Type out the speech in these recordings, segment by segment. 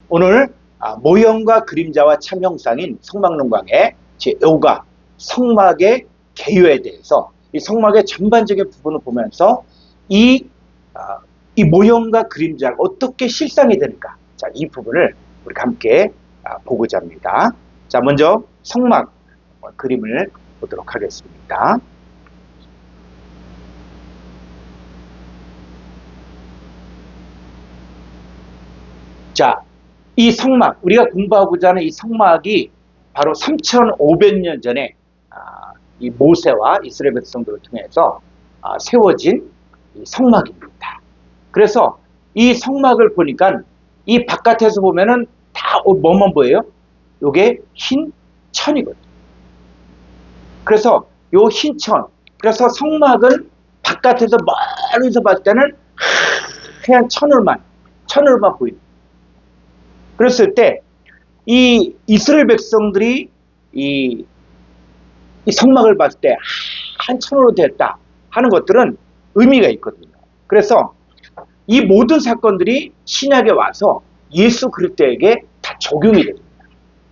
오늘 모형과 그림자와 참 형상인 성막론광의 제5가 성막의 개요에 대해서 이 성막의 전반적인 부분을 보면서 이 모형과 그림자가 어떻게 실상이 되는가, 자, 이 부분을 우리가 함께 보고자 합니다. 자, 먼저 성막 그림을 보도록 하겠습니다. 자, 이 성막, 우리가 공부하고자 하는 이 성막이 바로 3,500년 전에 이 모세와 이스라엘 백성들을 통해서 세워진 이 성막입니다. 그래서 이 성막을 보니까 이 바깥에서 보면은 다 뭐만 보여요? 요게 흰 천이거든요. 그래서 요 흰 천, 그래서 성막은 바깥에서 멀리서 봤을 때는 하얀 천을만 보입니다. 그랬을 때 이 이스라엘 백성들이 이 성막을 봤을 때 한 천으로 됐다 하는 것들은 의미가 있거든요. 그래서 이 모든 사건들이 신약에 와서 예수 그리스도에게 다 적용이 됩니다.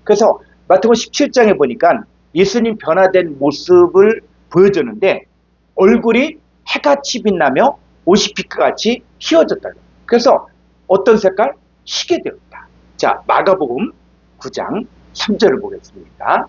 그래서 마태복음 17장에 보니까 예수님 변화된 모습을 보여주는데 얼굴이 해같이 빛나며 옷이 빛같이 휘어졌다. 그래서 어떤 색깔? 희게 되었다. 자, 마가복음 9장 3절을 보겠습니다.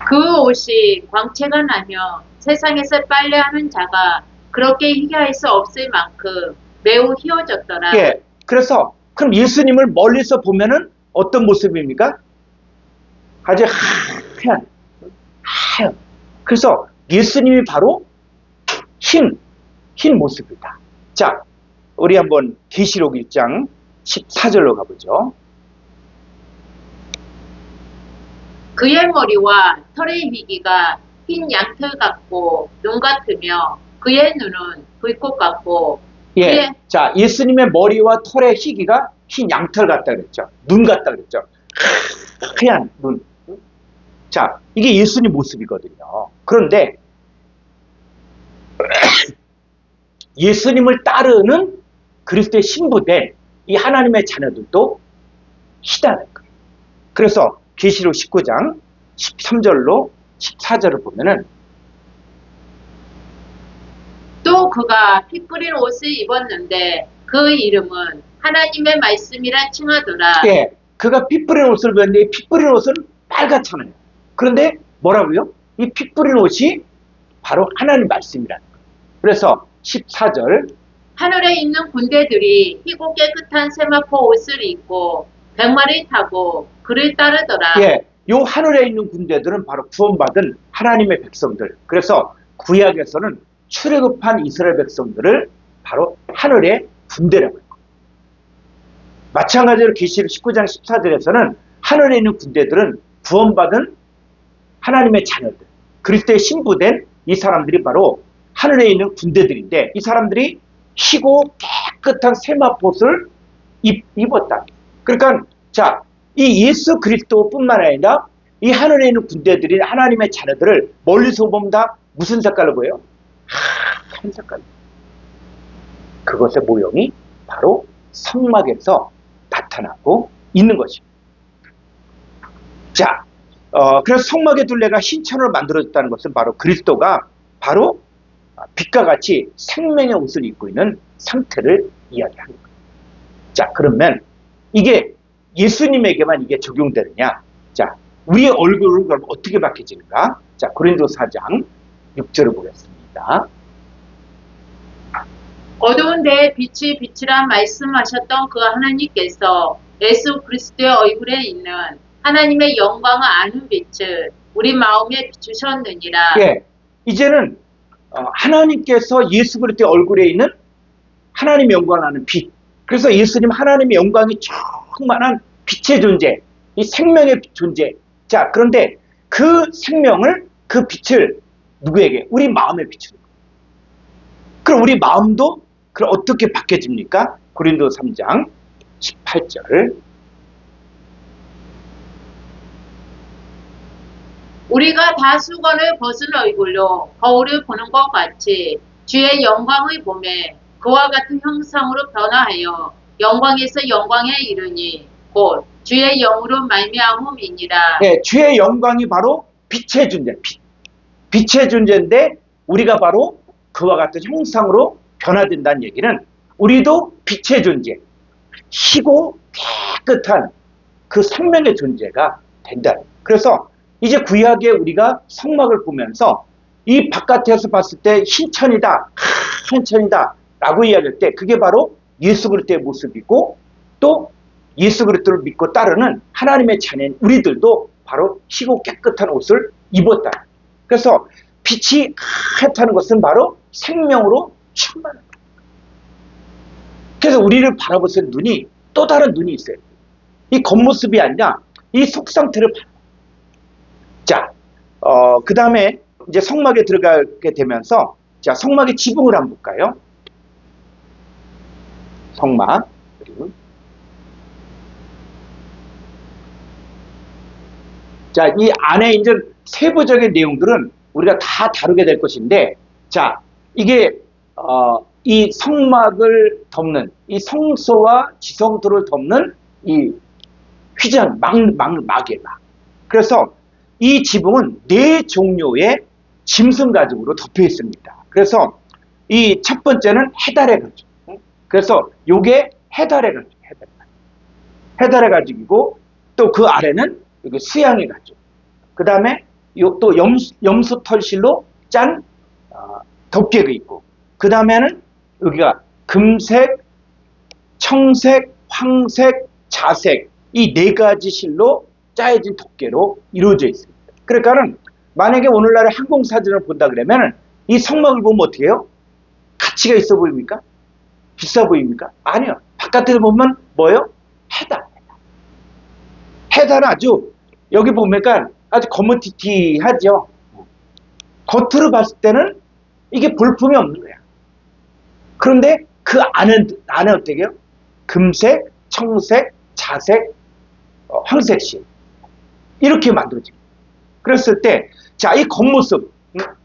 그 옷이 광채가 나며 세상에서 빨래하는 자가 그렇게 희귀할 수 없을 만큼 매우 희어졌더라. 예, 그래서 그럼 예수님을 멀리서 보면은 어떤 모습입니까? 아주 하얀. 그래서 예수님이 바로 흰 모습이다. 자, 우리 한번 계시록 1장 14절로 가보죠. 그의 머리와 털의 희기가 흰 양털 같고 눈 같으며 그의 눈은 불꽃 같고. 예, 자, 예수님의 머리와 털의 희기가 흰 양털 같다 그랬죠. 눈 같다 그랬죠. 하얀 눈. 자, 이게 예수님 모습이거든요. 그런데 예수님을 따르는 그리스도의 신부된 이 하나님의 자녀들도 희다는 거예요. 그래서 계시록 19장 13절로 14절을 보면은 또 그가 피 뿌린 옷을 입었는데 그 이름은 하나님의 말씀이라 칭하더라. 예, 그가 피 뿌린 옷을 입었는데 이 피 뿌린 옷은 빨갛잖아요. 그런데 뭐라고요? 이 피 뿌린 옷이 바로 하나님 말씀이라는 거예요. 그래서 14절 하늘에 있는 군대들이 희고 깨끗한 세마포 옷을 입고 백마를 타고 그를 따르더라. 예, 요 하늘에 있는 군대들은 바로 구원받은 하나님의 백성들. 그래서 구약에서는 출애굽한 이스라엘 백성들을 바로 하늘의 군대라고 해요. 마찬가지로 계시록 19장 14절에서는 하늘에 있는 군대들은 구원받은 하나님의 자녀들, 그리스도의 신부된 이 사람들이 바로 하늘에 있는 군대들인데 이 사람들이 희고 깨끗한 세마포를 입었다. 그러니까 자, 이 예수 그리스도뿐만 아니라 이 하늘에 있는 군대들이 하나님의 자녀들을 멀리서 보면 다 무슨 색깔로 보여요? 한 색깔. 그것의 모형이 바로 성막에서 나타나고 있는 것입니다. 자, 그래서 성막의 둘레가 흰천으로 만들어졌다는 것은 바로 그리스도가 바로 빛과 같이 생명의 옷을 입고 있는 상태를 이야기하는 거예요. 자, 그러면 이게 예수님에게만 이게 적용되느냐? 자, 우리의 얼굴은 그럼 어떻게 바뀌어지는가? 자, 고린도 4장 6절을 보겠습니다. 어두운 데에 빛이 빛이라 말씀하셨던 그 하나님께서 예수 그리스도의 얼굴에 있는 하나님의 영광을 아는 빛을 우리 마음에 비추셨느니라. 예, 이제는 하나님께서 예수 그리스도의 얼굴에 있는 하나님의 영광을 아는 빛. 그래서 예수님 하나님의 영광이 충만한 빛의 존재, 이 생명의 존재. 자, 그런데 그 생명을, 그 빛을 누구에게? 우리 마음에 비추는 거예요. 그럼 우리 마음도 그럼 어떻게 바뀌어집니까? 고린도 3장 18절. 우리가 다 수건을 벗은 얼굴로 거울을 보는 것 같이 주의 영광을 보매 그와 같은 형상으로 변화하여 영광에서 영광에 이르니 곧 주의 영으로 말미암음이니라. 예, 주의 영광이 바로 빛의 존재, 빛의 존재인데 우리가 바로 그와 같은 형상으로 변화된다는 얘기는 우리도 빛의 존재, 희고 깨끗한 그 생명의 존재가 된다. 그래서 이제 구약에 우리가 성막을 보면서 이 바깥에서 봤을 때 흰천이다, 한천이다 라고 이야기할 때 그게 바로 예수 그리스도의 모습이고 또 예수 그리스도를 믿고 따르는 하나님의 자녀인 우리들도 바로 희고 깨끗한 옷을 입었다. 그래서 빛이 하얗다는 것은 바로 생명으로 충만한 거예요. 그래서 우리를 바라볼 수 있는 눈이 또 다른 눈이 있어요. 이 겉모습이 아니라 이 속상태를 바라봐요. 자, 그 다음에 이제 성막에 들어가게 되면서 자, 성막의 지붕을 한번 볼까요? 성막. 자, 이 안에 이제 세부적인 내용들은 우리가 다 다루게 될 것인데, 자, 이게, 이 성막을 덮는, 이 성소와 지성소를 덮는 이 휘장, 막이에요, 막. 그래서 이 지붕은 4종류의 짐승 가죽으로 덮여 있습니다. 그래서 이 첫 번째는 해달의 가죽. 그래서 요게 해달의 가죽, 해달의 가죽이고, 또 그 아래는 여기 수양의 가죽. 그 다음에 또 염소 털실로 짠 덮개가 있고, 그 다음에는 여기가 금색, 청색, 황색, 자색 이 4가지 실로 짜여진 덮개로 이루어져 있습니다. 그러니까는 만약에 오늘날의 항공 사진을 본다 그러면 이 성막을 보면 어떻게 해요? 가치가 있어 보입니까? 비싸 보입니까? 아니요. 바깥에서 보면 뭐예요? 해달. 해달은 아주 여기 보니까 아주 거무튀튀하죠. 겉으로 봤을 때는 이게 볼품이 없는 거야. 그런데 그 안에 어떻게 해요? 금색, 청색, 자색, 황색실 이렇게 만들어집니다. 그랬을 때, 자, 이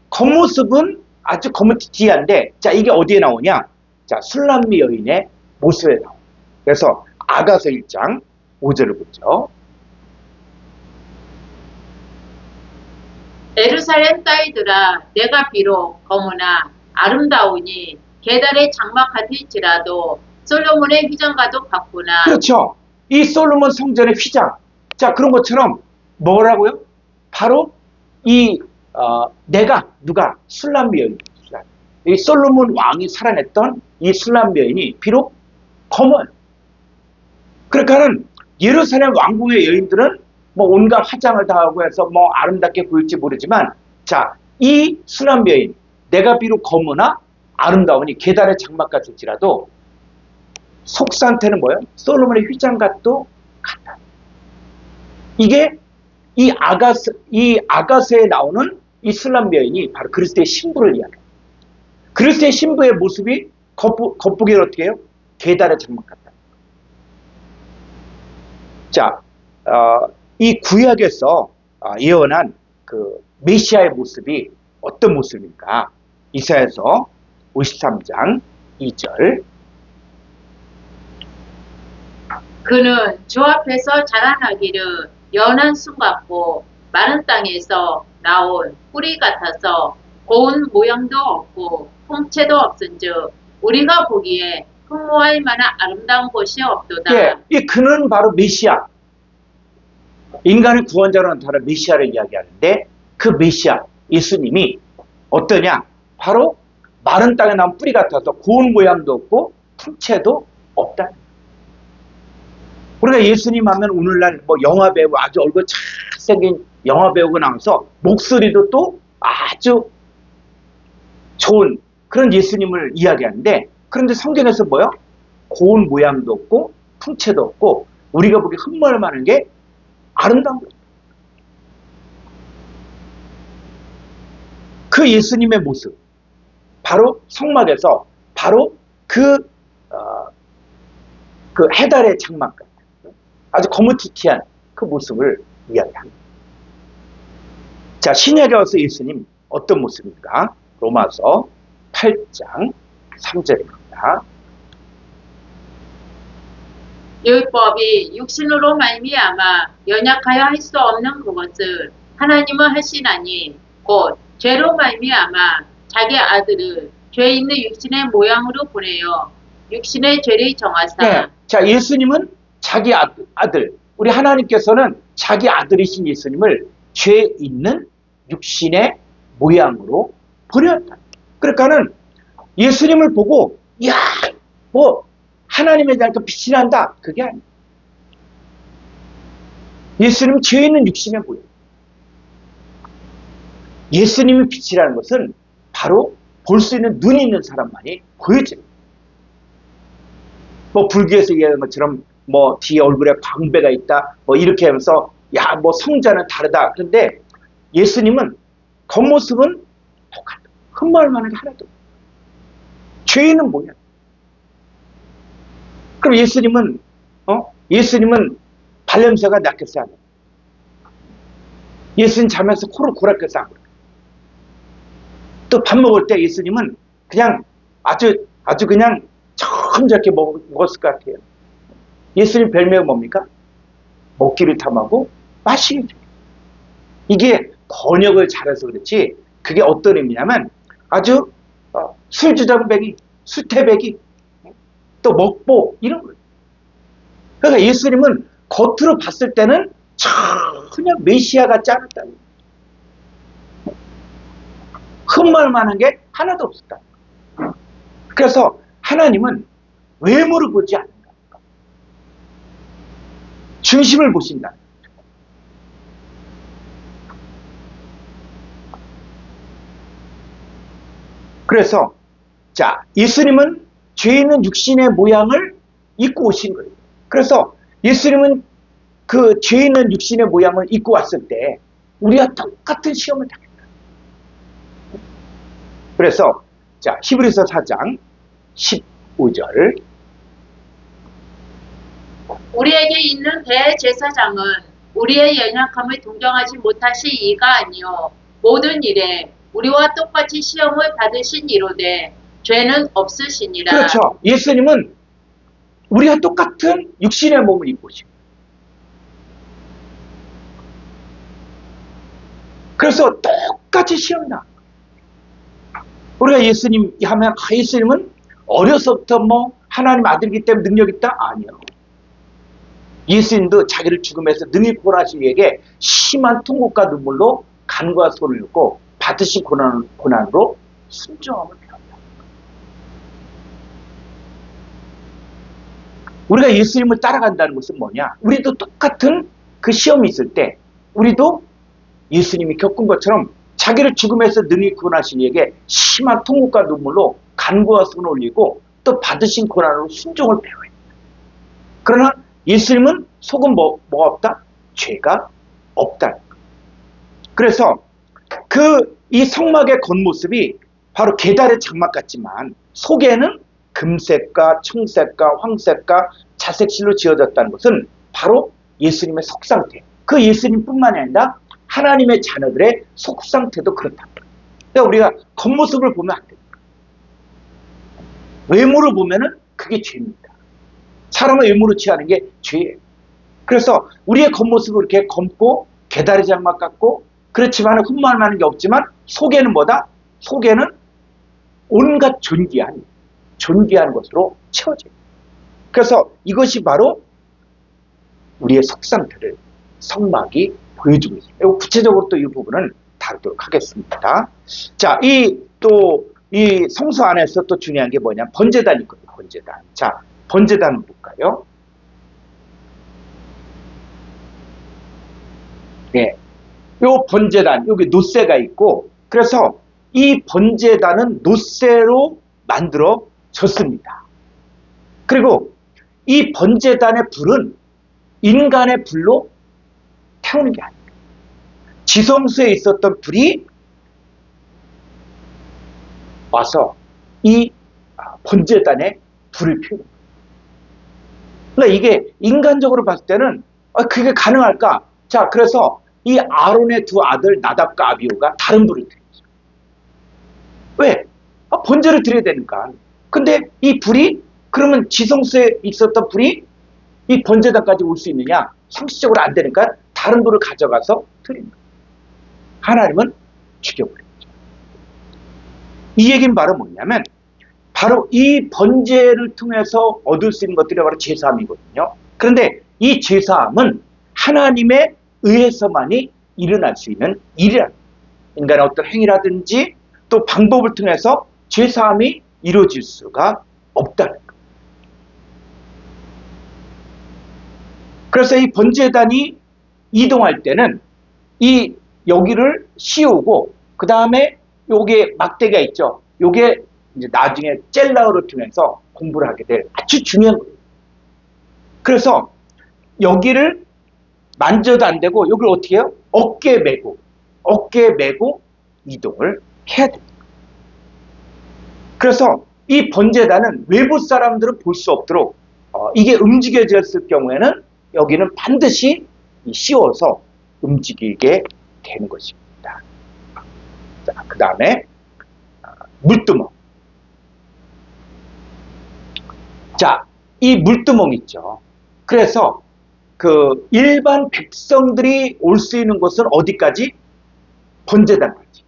겉모습은 아주 거무튀튀한데, 자, 이게 어디에 나오냐? 자, 술람미 여인의 모습에 나옵니다. 그래서 아가서 1장 5절을 보죠. 예루살렘 딸들아, 내가 비록 거무나 아름다우니 계달의 장막같을지라도 솔로몬의 휘장과도 같구나. 그렇죠. 이 솔로몬 성전의 휘장. 자, 그런 것처럼 뭐라고요? 바로 이 누가 술람미 여인. 이 솔로몬 왕이 살아냈던 이 술람미 여인이 비록 검은. 그러니까는 예루살렘 왕궁의 여인들은 뭐 온갖 화장을 다 하고 해서 뭐 아름답게 보일지 모르지만, 자, 이 술람미 여인, 내가 비록 검으나 아름다우니 계달의 장막 같을지라도 속 상태는 뭐예요? 솔로몬의 휘장과도 같다. 이게 이 아가서에 나오는 이 술람미 여인이 바로 그리스도의 신부를 이야기합니다. 그리스도의 신부의 모습이 겉보기는 어떻게 해요? 계달의 장막 같다. 자, 이 구약에서 예언한 그 메시아의 모습이 어떤 모습입니까? 이사야서 53장 2절. 그는 주 앞에서 자라나기를 연한 숲 같고 마른 땅에서 나온 뿌리 같아서 고운 모양도 없고 통채도 없은즉 우리가 보기에 흠모할 만한 아름다운 곳이 없도다. 예, 이 그는 바로 메시아. 인간의 구원자로 나타난 메시아를 이야기하는데 그 메시아, 예수님이 어떠냐? 바로 마른 땅에 나온 뿌리 같아서 고운 모양도 없고 풍채도 없다. 우리가 예수님 하면 오늘날 뭐 영화배우 아주 얼굴 잘생긴 영화배우가 나와서 목소리도 또 아주 좋은 그런 예수님을 이야기하는데, 그런데 성경에서 뭐요? 고운 모양도 없고 풍채도 없고 우리가 보기 흠모할 만한 게 아름다운 거죠. 그 예수님의 모습, 바로 성막에서 바로 그 해달의 장막 같은 아주 거무튀튀한 그 모습을 이야기합니다. 자, 신약에 와서 예수님 어떤 모습입니까? 로마서 8장 3절입니다. 하겠습니다. 율법이 육신으로 말미암아 연약하여 할 수 없는 그것을 하나님은 하시나니 곧 죄로 말미암아 자기 아들을 죄 있는 육신의 모양으로 보내어 육신의 죄를 정하사. 네. 자, 예수님은 자기 아들, 우리 하나님께서는 자기 아들이신 예수님을 죄 있는 육신의 모양으로 보내었다. 그러니까는 예수님을 보고, 이야, 뭐, 하나님에 대한 그 빛이 난다. 그게 아니에요. 예수님은 죄 있는 육신의 모양. 예수님의 빛이라는 것은 바로 볼 수 있는 눈이 있는 사람만이 보여집니다. 뭐 불교에서 얘기하는 것처럼 뭐 뒤에 얼굴에 광배가 있다. 뭐 이렇게 하면서 야, 뭐 성자는 다르다. 그런데 예수님은 겉모습은 똑같다. 흠말 만한 게 하나도 없어요. 죄인은 뭐냐? 그럼 예수님은 발냄새가 났겠어요? 안 해요? 예수님 자면서 코를 골았겠어요? 안 골았겠어요? 또 밥 먹을 때 예수님은 그냥 아주 그냥 점잖게 먹었을 것 같아요. 예수님 별명이 뭡니까? 먹기를 탐하고 마시기를 탐하고. 이게 번역을 잘해서 그렇지 그게 어떤 의미냐면 아주 술주정뱅이, 수태배기, 또 먹보 이런 거예요. 그러니까 예수님은 겉으로 봤을 때는 전혀 메시아 같지 않았다. 흠말 만한 게 하나도 없었다. 그래서 하나님은 외모를 보지 않는다. 중심을 보신다. 그래서 자, 예수님은 죄 있는 육신의 모양을 입고 오신 거예요. 그래서 예수님은 그 죄 있는 육신의 모양을 입고 왔을 때 우리와 똑같은 시험을 당했다. 그래서 자, 히브리서 4장 15절 우리에게 있는 대제사장은 우리의 연약함을 동정하지 못하시이가 아니요 모든 일에 우리와 똑같이 시험을 받으신 이로되 죄는 없으시니라. 그렇죠. 예수님은 우리와 똑같은 육신의 몸을 입고 오시고 그래서 똑같이 시험나. 우리가 예수님 하면 예수님은 어려서부터 뭐 하나님 아들이기 때문에 능력 있다? 아니요. 예수님도 자기를 죽음에서 능히 구원하신 이에게 심한 통곡과 눈물로 간과 손을 넣고 받으신 고난으로 순종함을 배웠다. 우리가 예수님을 따라간다는 것은 뭐냐? 우리도 똑같은 그 시험이 있을 때 우리도 예수님이 겪은 것처럼 자기를 죽음에서 능히 구원하신 이에게 심한 통곡과 눈물로 간구와 손을 올리고 또 받으신 고난으로 순종을 배워야 합니다. 그러나 예수님은 속은 뭐가 없다? 죄가 없다. 그래서 이 성막의 겉모습이 바로 계달의 장막 같지만 속에는 금색과 청색과 황색과 자색실로 지어졌다는 것은 바로 예수님의 속상태. 그 예수님뿐만이 아니라 하나님의 자녀들의 속상태도 그렇다. 그러니까 우리가 겉모습을 보면 안 됩니다. 외모를 보면은 그게 죄입니다. 사람의 외모를 취하는 게 죄예요. 그래서 우리의 겉모습을 이렇게 검고 계다리 장막 같고 그렇지만 흠말 많은 게 없지만 속에는 뭐다? 속에는 온갖 존귀한 것으로 채워져요. 그래서 이것이 바로 우리의 속상태를 성막이 보여주고 있습니다. 구체적으로 또 이 부분은 다루도록 하겠습니다. 자, 이 성소 안에서 또 중요한 게 뭐냐? 번제단이 있거든요. 번제단. 자, 번제단은 볼까요? 네. 요 번제단, 여기 노새가 있고, 그래서 이 번제단은 노새로 만들어졌습니다. 그리고 이 번제단의 불은 인간의 불로 태우는 게 아닙니다. 지성소에 있었던 불이 와서 이 번제단에 불을 피우는 거예요. 그러니까 이게 인간적으로 봤을 때는 그게 가능할까? 자, 그래서 이 아론의 두 아들 나답과 아비후가 다른 불을 드렸죠. 왜? 번제를 드려야 되니까. 근데 이 불이 그러면 지성소에 있었던 불이 이 번제단까지 올 수 있느냐? 상식적으로 안 되니까 다른 불을 가져가서 드립니다. 하나님은 죽여버립니다. 이 얘기는 바로 뭐냐면 바로 이 번제를 통해서 얻을 수 있는 것들이 바로 제사함이거든요. 그런데 이 제사함은 하나님에 의해서만이 일어날 수 있는 일이라. 인간의 어떤 행위라든지 또 방법을 통해서 제사함이 이루어질 수가 없다는 거예요. 그래서 이 번제단이 이동할 때는 이 여기를 씌우고 그 다음에 요게 막대기가 있죠. 요게 이제 나중에 젤라우를 통해서 공부를 하게 될 아주 중요한 거예요. 그래서 여기를 만져도 안 되고 여기를 어떻게 해요? 어깨에 메고 이동을 해야 됩니다. 그래서 이 번제단은 외부 사람들은 볼 수 없도록 이게 움직여졌을 경우에는 여기는 반드시 씌워서 움직이게 되는 것입니다. 자, 그 다음에 물두멍. 자, 이 물두멍 있죠. 그래서 그 일반 백성들이 올 수 있는 곳은 어디까지? 번제단까지.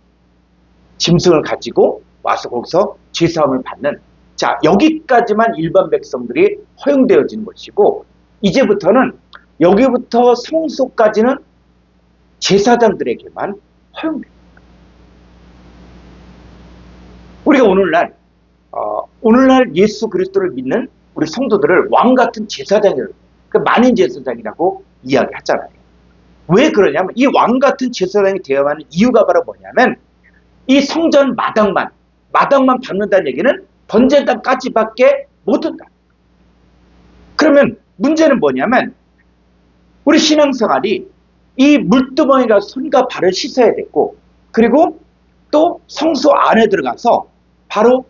짐승을 가지고 와서 거기서 제사함을 받는. 자, 여기까지만 일반 백성들이 허용되어지는 것이고 이제부터는 여기부터 성소까지는 제사장들에게만 허용됩니다. 우리가 오늘날 예수 그리스도를 믿는 우리 성도들을 왕 같은 제사장이라고, 만인 제사장이라고 이야기하잖아요. 왜 그러냐면 이 왕 같은 제사장이 되어야 하는 이유가 바로 뭐냐면 이 성전 마당만 밟는다는 얘기는 번제단까지밖에 못 온다. 그러면 문제는 뭐냐면 우리 신앙생활이 이 물두멍이가 손과 발을 씻어야 되고 그리고 또 성소 안에 들어가서 바로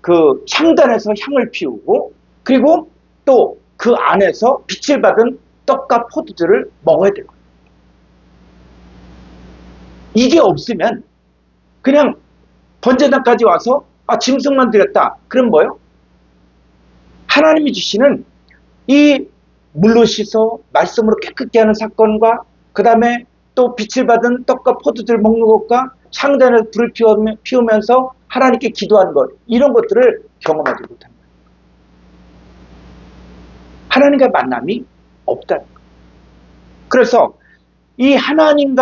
그 향단에서 향을 피우고 그리고 또 그 안에서 빛을 받은 떡과 포도주를 먹어야 되고 이게 없으면 그냥 번제단까지 와서 짐승만 드렸다. 그럼 뭐요? 하나님이 주시는 이 물로 씻어 말씀으로 깨끗게 하는 사건과 그 다음에 또 빛을 받은 떡과 포도주를 먹는 것과 향단에서 불을 피우면서 하나님께 기도하는 것 이런 것들을 경험하지 못합니다. 하나님과 만남이 없다는 거예요. 그래서 이 하나님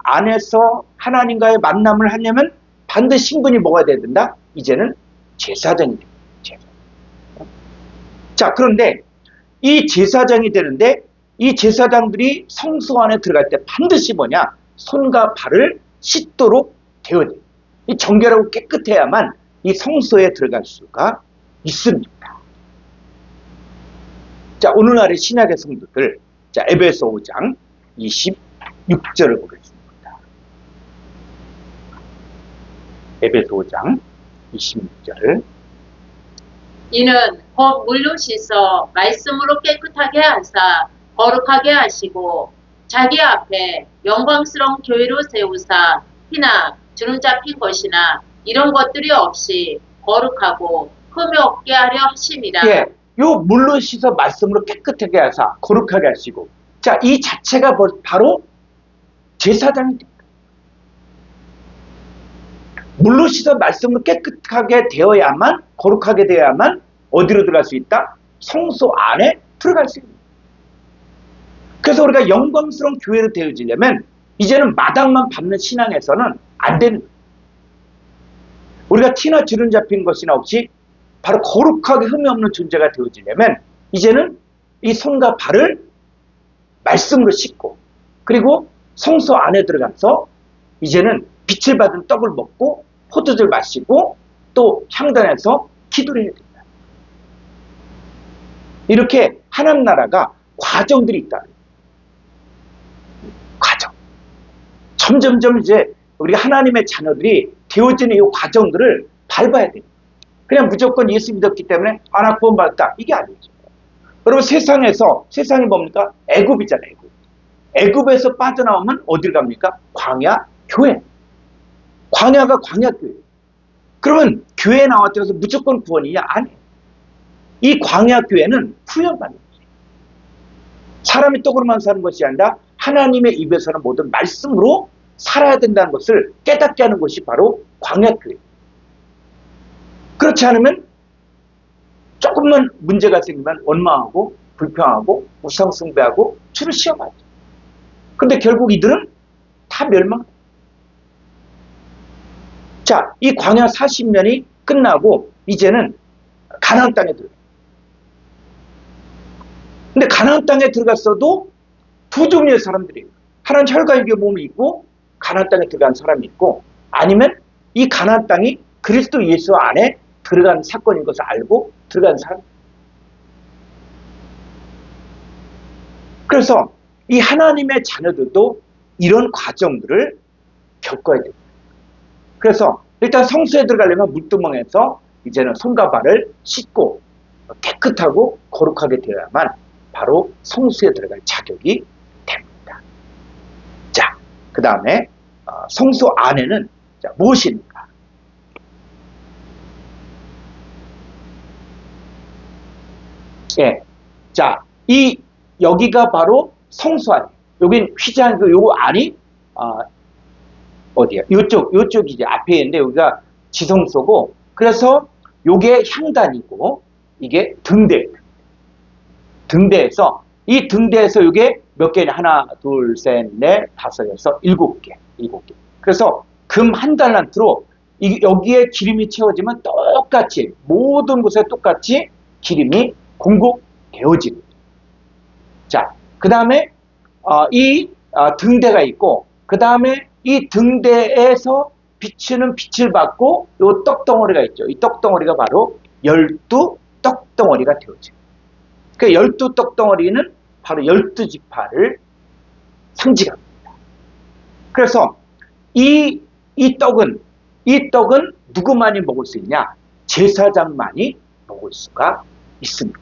안에서 하나님과의 만남을 하려면 반드시 신분이 뭐가 돼야 된다? 이제는 제사장이 됩니다. 자, 그런데 이 제사장이 되는데 이 제사장들이 성소 안에 들어갈 때 반드시 뭐냐? 손과 발을 씻도록 되어야 돼요. 이 정결하고 깨끗해야만 이 성소에 들어갈 수가 있습니다. 자, 오늘날의 신약의 성도들, 자, 에베소 5장 26절을 보겠습니다. 에베소 5장 26절. 이는 곧 물로 씻어 말씀으로 깨끗하게 하사 거룩하게 하시고 자기 앞에 영광스러운 교회로 세우사 피나 주름 잡힌 것이나 이런 것들이 없이 거룩하고 흠이 없게 하려 하심이라. 예, 요 물로 씻어 말씀으로 깨끗하게 하사 거룩하게 하시고 자, 이 자체가 바로 제사장입니다. 물로 씻어 말씀으로 깨끗하게 되어야만 거룩하게 되어야만 어디로 들어갈 수 있다? 성소 안에 들어갈 수 있다. 그래서 우리가 영광스러운 교회로 되어지려면 이제는 마당만 밟는 신앙에서는 안 되는 거예요. 우리가 티나 주름 잡힌 것이나 없이 바로 거룩하게 흠이 없는 존재가 되어지려면 이제는 이 손과 발을 말씀으로 씻고 그리고 성소 안에 들어가서 이제는 빛을 받은 떡을 먹고 포도주를 마시고 또 향단에서 기도를 해야 된다. 이렇게 하나님 나라가 과정들이 있다. 과정. 점점점 이제 우리 하나님의 자녀들이 되어지는 이 과정들을 밟아야 돼요. 그냥 무조건 예수 믿었기 때문에 나 구원받았다. 이게 아니죠. 여러분 세상이 뭡니까? 애굽이잖아요. 애굽에서 빠져나오면 어딜 갑니까? 광야 교회. 광야가 광야 교회. 그러면 교회에 나왔다고 해서 무조건 구원이냐? 아니에요. 이 광야 교회는 훈련받는 거예요. 사람이 떡으로만 사는 것이 아니라 하나님의 입에서는 모든 말씀으로 살아야 된다는 것을 깨닫게 하는 것이 바로 광야 교회예요. 그렇지 않으면 조금만 문제가 생기면 원망하고 불평하고 우상숭배하고 주를 시험하죠. 근데 결국 이들은 다 멸망. 자, 이 광야 40년이 끝나고 이제는 가나안 땅에 들어가요. 근데 가나안 땅에 들어갔어도 두 종류의 사람들이에요. 하나는 혈과육의 몸이 있고 가나안 땅에 들어간 사람이 있고, 아니면 이 가나안 땅이 그리스도 예수 안에 들어간 사건인 것을 알고 들어간 사람. 그래서 이 하나님의 자녀들도 이런 과정들을 겪어야 됩니다. 그래서 일단 성수에 들어가려면 물두멍에서 이제는 손과 발을 씻고 깨끗하고 거룩하게 되어야만 바로 성수에 들어갈 자격이 됩니다. 자, 그 다음에 성수 안에는 무엇입니까? 예, 자, 여기가 바로 성수 안이에요. 여긴 휘장, 요 안이 어디야? 요쪽이 이제 앞에 있는데 여기가 지성소고, 그래서 요게 향단이고 이게 등대에서 이 등대에서 요게 몇 개냐? 하나, 둘, 셋, 넷, 다섯, 여섯, 일곱 개. 그래서 금 한 달란트로 여기에 기름이 채워지면 똑같이 모든 곳에 똑같이 기름이 공급되어집니다. 자, 그 다음에 이 등대가 있고, 그 다음에 이 등대에서 비추는 빛을 받고 요 떡덩어리가 있죠. 이 떡덩어리가 바로 12떡덩어리가 되어져요. 그 12떡덩어리는 바로 12지파를 상징합니다. 그래서 이 떡은 누구만이 먹을 수 있냐? 제사장만이 먹을 수가 있습니다.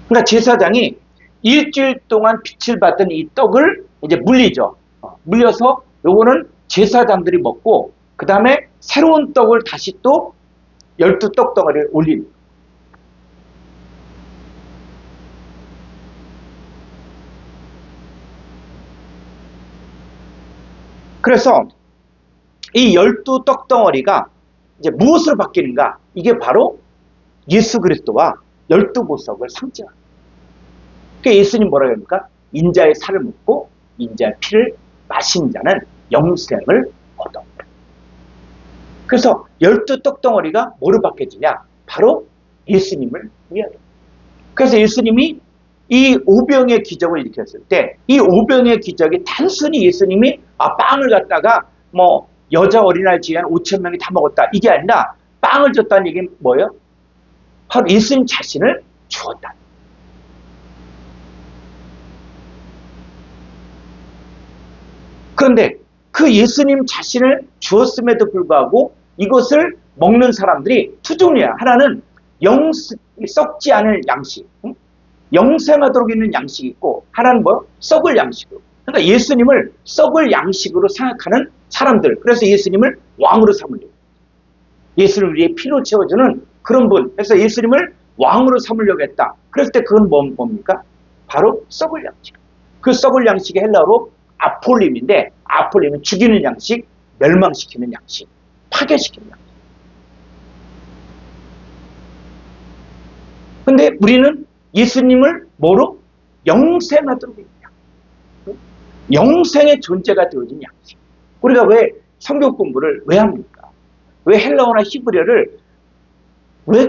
그러니까 제사장이 일주일 동안 빛을 받던 이 떡을 이제 물리죠. 물려서 요거는 제사장들이 먹고, 그 다음에 새로운 떡을 다시 또 12떡덩어리를 올립니다. 그래서 이 12떡덩어리가 이제 무엇으로 바뀌는가? 이게 바로 예수 그리스도와 12보석을 상징합니다. 그러니까 예수님 뭐라고 합니까? 인자의 살을 먹고 인자의 피를 마신 자는 영생을 얻었다. 그래서 12떡덩어리가 뭐로 바뀌어지냐? 바로 예수님을 위하여. 그래서 예수님이 이 오병의 기적을 일으켰을 때, 이 오병의 기적이 단순히 예수님이 빵을 갖다가 뭐 여자 어린아이 지한 5,000명이 다 먹었다, 이게 아니라 빵을 줬다는 얘기는 뭐예요? 바로 예수님 자신을 주었다. 그런데 그 예수님 자신을 주었음에도 불구하고 이것을 먹는 사람들이 두 종류야. 하나는 썩지 않을 양식, 영생하도록 있는 양식이 있고, 하나는 뭐? 썩을 양식으로. 그러니까 예수님을 썩을 양식으로 생각하는 사람들. 그래서 예수님을 왕으로 삼으려고. 예수를 위해 피로 채워주는 그런 분. 그래서 예수님을 왕으로 삼으려고 했다. 그랬을 때 그건 뭡니까? 바로 썩을 양식. 그 썩을 양식이 헬라어로 아폴림인데, 아폴림은 죽이는 양식, 멸망시키는 양식, 파괴시키는 양식. 근데 우리는 예수님을 뭐로? 영생하도록 했냐? 영생의 존재가 되어진 양식. 우리가 왜 성경 공부를 왜 합니까? 왜 헬라어나 히브리어를, 왜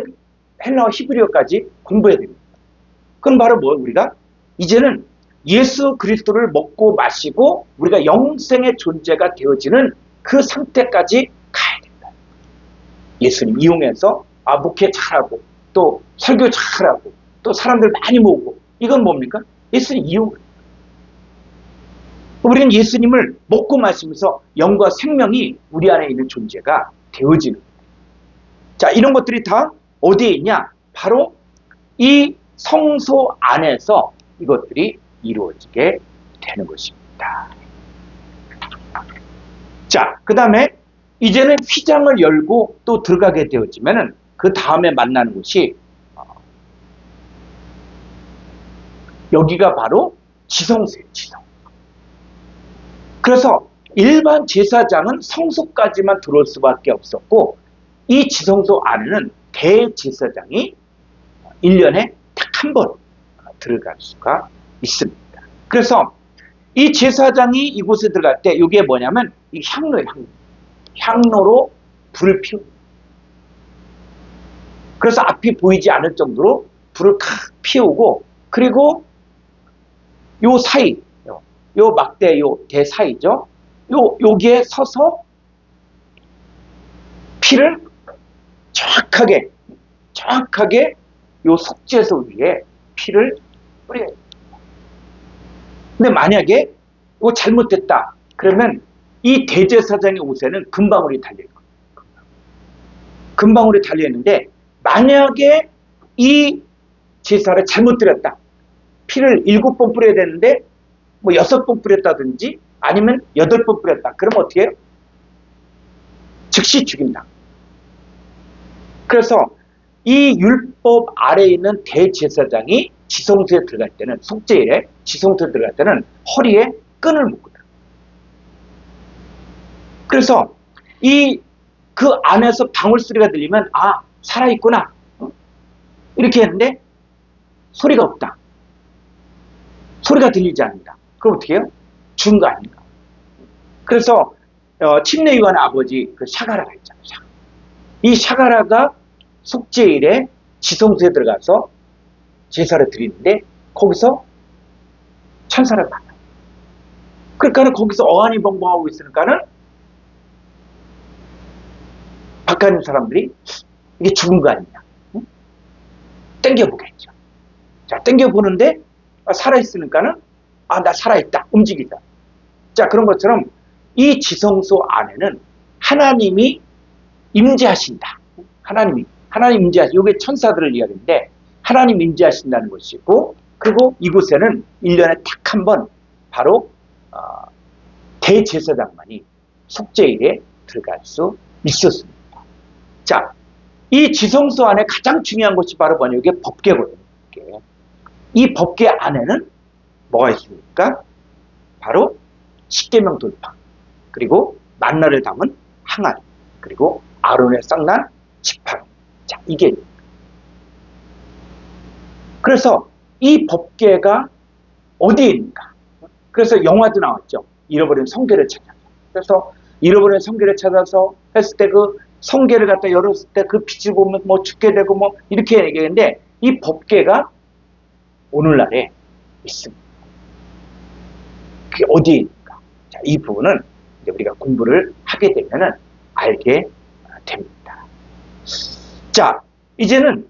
헬라어 히브리어까지 공부해야 됩니까? 그건 바로 뭐? 우리가 이제는 예수 그리스도를 먹고 마시고 우리가 영생의 존재가 되어지는 그 상태까지 가야 된다. 예수님 이용해서 목회 잘하고 또 설교 잘하고 또 사람들 많이 모으고, 이건 뭡니까? 예수님 이용을. 우리는 예수님을 먹고 마시면서 영과 생명이 우리 안에 있는 존재가 되어지는 거예요. 자, 이런 것들이 다 어디에 있냐? 바로 이 성소 안에서 이것들이 이루어지게 되는 것입니다. 자, 그 다음에 이제는 휘장을 열고 또 들어가게 되어지면은 그 다음에 만나는 곳이 여기가 바로 지성소예요. 지성. 그래서 일반 제사장은 성소까지만 들어올 수밖에 없었고 이 지성소 안에는 대제사장이 1년에 딱 한 번 들어갈 수가 있습니다. 그래서 이 제사장이 이곳에 들어갈 때 이게 뭐냐면 이 향로예요. 향로로 불을 피웁니다. 그래서 앞이 보이지 않을 정도로 불을 칵 피우고 그리고 요 사이, 요 막대 요 대 사이죠. 여기에 서서 피를 정확하게 요 속죄소 위에 피를 뿌려요. 근데 만약에 이거 잘못됐다 그러면 이 대제사장의 옷에는 금방울이 달려있고 금방울이 달려있는데 만약에 이 제사를 잘못 드렸다. 피를 7번 뿌려야 되는데 뭐 6번 뿌렸다든지 아니면 8번 뿌렸다. 그럼 어떻게 해요? 즉시 죽인다. 그래서 이 율법 아래에 있는 대제사장이 지성소에 들어갈 때는 속죄일에 지성소에 들어갈 때는 허리에 끈을 묶거든. 그래서 그 안에서 방울 소리가 들리면 아 살아있구나 이렇게 했는데 소리가 없다. 소리가 들리지 않는다. 그럼 어떻게 해요? 죽은 거 아닌가. 그래서 침례 요한의 아버지 그 샤가라가 있잖아요. 이 샤가라가 속죄일에 지성소에 들어가서 제사를 드리는데 거기서 천사를 만나요. 그러니까 거기서 어안이 벙벙하고 있으니까는 바깥에 있는 사람들이 이게 죽은 거 아니냐. 응? 땡겨보겠죠. 자, 땡겨보는데 살아있으니까는 아, 나 살아있다. 움직이다. 자, 그런 것처럼 이 지성소 안에는 하나님이 임재하신다. 하나님 임재하신다. 이게 천사들을 이야기하는데 하나님 임재하신다는 것이고 그리고 이곳에는 1년에 딱 한 번 바로 대제사장만이 속죄일에 들어갈 수 있었습니다. 자, 이 지성소 안에 가장 중요한 것이 바로 이게 법궤거든요. 이 법궤 안에는 뭐가 있습니까? 바로 십계명 돌파, 그리고 만나를 담은 항아리, 그리고 아론의 쌍난 지팡이. 자, 이게 그래서 이 법궤가 어디에 있는가? 그래서 영화도 나왔죠. 잃어버린 성궤를 찾아서. 그래서 잃어버린 성궤를 찾아서 했을 때 그 성궤를 갖다 열었을 때 그 빛을 보면 뭐 죽게 되고 뭐 이렇게 얘기했는데 이 법궤가 오늘날에 있습니다. 그게 어디에 있는가? 자, 이 부분은 이제 우리가 공부를 하게 되면은 알게 됩니다. 자, 이제는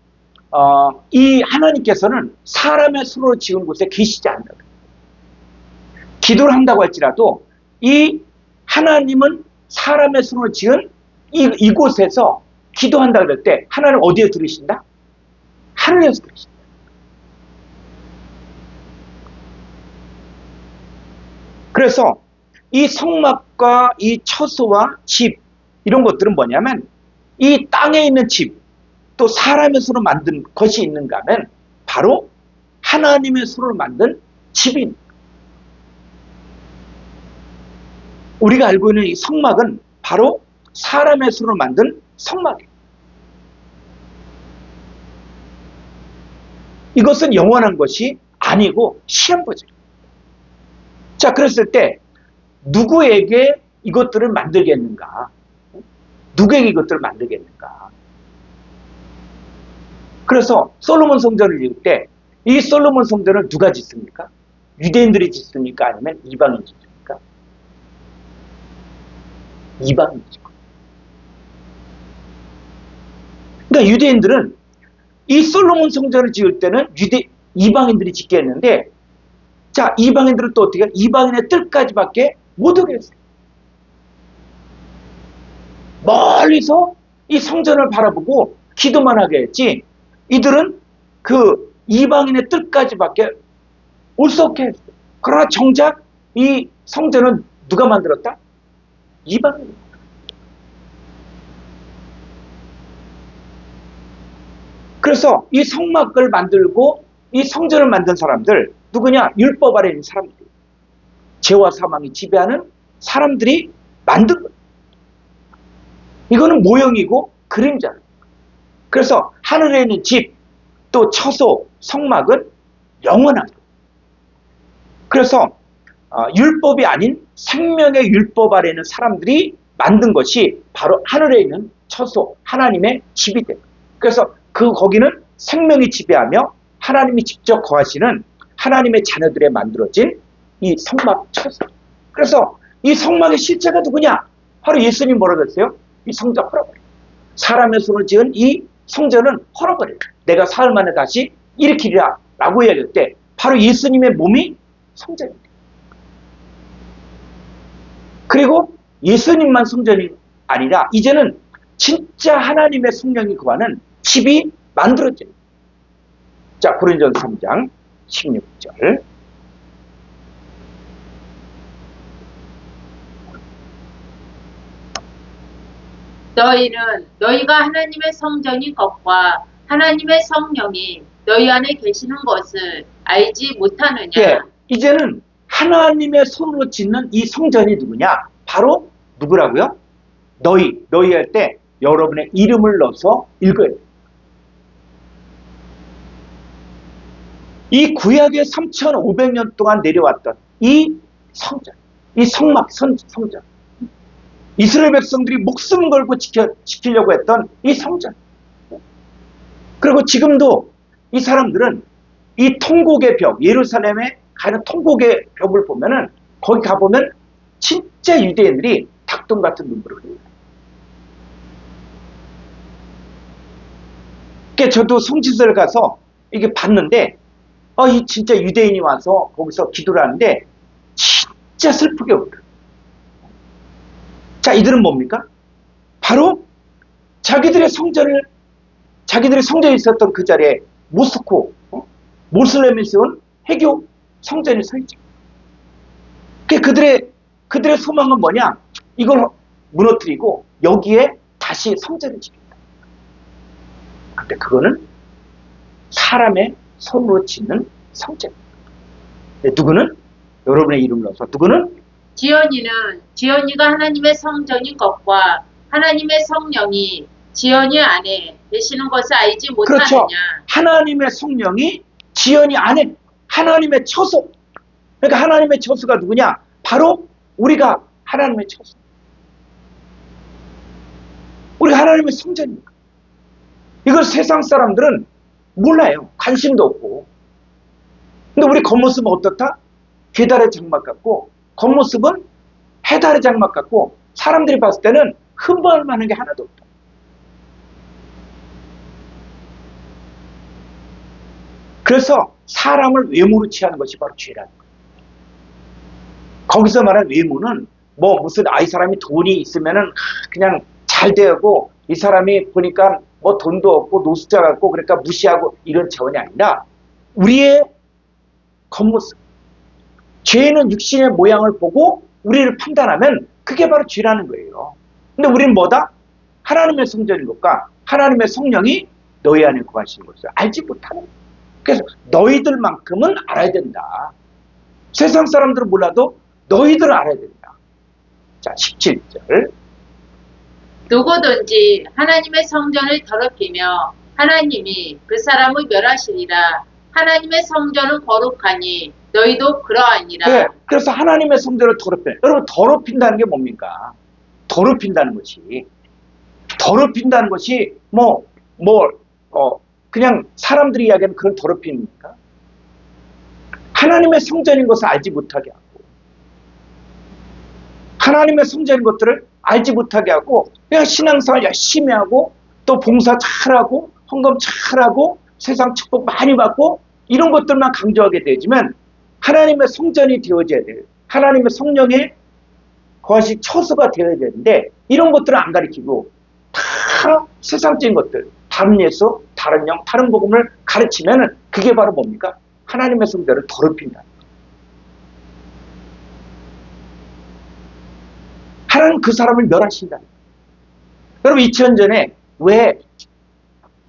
이 하나님께서는 사람의 손으로 지은 곳에 계시지 않는다. 기도를 한다고 할지라도 이 하나님은 사람의 손으로 지은 이곳에서 기도한다 그럴 때 하나님 어디에 들으신다? 하늘에서 들으신다. 그래서 이 성막과 이 처소와 집 이런 것들은 뭐냐면 이 땅에 있는 집 또 사람의 손으로 만든 것이 있는가 하면 바로 하나님의 손으로 만든 집입니다. 우리가 알고 있는 이 성막은 바로 사람의 손으로 만든 성막이에요. 이것은 영원한 것이 아니고 시험 버전입니다. 자, 그랬을 때 누구에게 이것들을 만들겠는가? 누구에게 이것들을 만들겠는가? 그래서 솔로몬 성전을 지을 때 이 솔로몬 성전을 누가 짓습니까? 유대인들이 짓습니까? 아니면 이방인이 짓습니까? 이방인이 짓고. 그러니까 유대인들은 이 솔로몬 성전을 지을 때는 이방인들이 짓게 했는데 자, 이방인들은 또 어떻게 해요? 이방인의 뜰까지밖에 못 오게 했어요. 멀리서 이 성전을 바라보고 기도만 하게 했지 이들은 그 이방인의 뜰까지밖에 올 수 없게 했어요. 그러나 정작 이 성전은 누가 만들었다? 이방인. 그래서 이 성막을 만들고 이 성전을 만든 사람들 누구냐? 율법 아래 있는 사람들. 죄와 사망이 지배하는 사람들이 만든 거예요. 이거는 모형이고 그림자. 그래서 하늘에 있는 집, 또 처소, 성막은 영원한 거예요. 그래서 율법이 아닌 생명의 율법 아래 있는 사람들이 만든 것이 바로 하늘에 있는 처소, 하나님의 집이 돼요. 그래서 거기는 생명이 지배하며 하나님이 직접 거하시는 하나님의 자녀들에 만들어진 이 성막 처소. 그래서 이 성막의 실체가 누구냐? 바로 예수님이 뭐라고 했어요? 이 성전 헐어버려. 사람의 손으로 지은 이 성전은 헐어버려. 내가 사흘 만에 다시 일으키리라 라고 이야기할 때 바로 예수님의 몸이 성전입니다. 그리고 예수님만 성전이 아니라 이제는 진짜 하나님의 성령이 거하는 집이 만들어집니다. 자, 고린도전서 3장 16절. 너희는 너희가 하나님의 성전인 것과 하나님의 성령이 너희 안에 계시는 것을 알지 못하느냐? 예, 이제는 하나님의 손으로 짓는 이 성전이 누구냐? 바로 누구라고요? 너희 할 때 여러분의 이름을 넣어서 읽어야 돼요. 이 구약의 3,500년 동안 내려왔던 이 성전, 이 성막, 성전. 이스라엘 백성들이 목숨 걸고 지키려고 했던 이 성전. 그리고 지금도 이 사람들은 이 통곡의 벽, 예루살렘에 가는 통곡의 벽을 보면은 거기 가보면 진짜 유대인들이 닭똥 같은 눈물을 흘려요. 그러니까 저도 성지서를 가서 이게 봤는데 이 진짜 유대인이 와서 거기서 기도를 하는데 진짜 슬프게 울어요. 자, 이들은 뭡니까? 바로 자기들의 성전이 있었던 그 자리에 모스코, 모슬렘이 세운 해교 성전이 서 있죠. 그들의 소망은 뭐냐? 이걸 무너뜨리고 여기에 다시 성전을 짓겠다. 근데 그거는 사람의 손으로 짓는 성전입니다. 누구는 여러분의 이름을 넣어서 누구는 지연이가 하나님의 성전인 것과 하나님의 성령이 지연이 안에 계시는 것을 알지 못하느냐? 그렇죠. 하나님의 성령이 지연이 안에 하나님의 처소. 그러니까 하나님의 처소가 누구냐? 바로 우리가 하나님의 처소. 우리가 하나님의 성전입니다. 이걸 세상 사람들은 몰라요. 관심도 없고. 근데 우리 겉모습은 어떻다? 괴달의 장막 같고 겉모습은 해달의 장막 같고 사람들이 봤을 때는 흠모할 만한 게 하나도 없다. 그래서 사람을 외모로 취하는 것이 바로 죄라는 거예요. 거기서 말하는 외모는 무슨 이 사람이 돈이 있으면은 그냥 잘 되고 이 사람이 보니까 돈도 없고 노숙자 같고 그러니까 무시하고 이런 차원이 아니라 우리의 겉모습. 죄는 육신의 모양을 보고 우리를 판단하면 그게 바로 죄라는 거예요. 근데 우리는 뭐다? 하나님의 성전인 것과 하나님의 성령이 너희 안에 거하시는 것을 알지 못하는 거예요. 그래서 너희들만큼은 알아야 된다. 세상 사람들은 몰라도 너희들은 알아야 된다. 자, 17절. 누구든지 하나님의 성전을 더럽히며 하나님이 그 사람을 멸하시리라. 하나님의 성전은 거룩하니 너희도 그러하니라. 네, 그래서 하나님의 성전을 더럽혀요. 여러분, 더럽힌다는 게 뭡니까? 더럽힌다는 것이 그냥 사람들이 이야기하는 그런 더럽힘입니까? 하나님의 성전인 것을 알지 못하게 하고 하나님의 성전인 것들을 알지 못하게 하고 그냥 신앙생활 열심히 하고 또 봉사 잘하고 헌금 잘하고 세상 축복 많이 받고 이런 것들만 강조하게 되지만 하나님의 성전이 되어져야 돼요. 하나님의 성령의 거하시 처소가 되어야 되는데 이런 것들을 안 가르치고 다 세상적인 것들, 다른 예수, 다른 영, 다른 복음을 가르치면 그게 바로 뭡니까? 하나님의 성전을 더럽힌다. 하나님 그 사람을 멸하신다. 여러분 2000년 전에 왜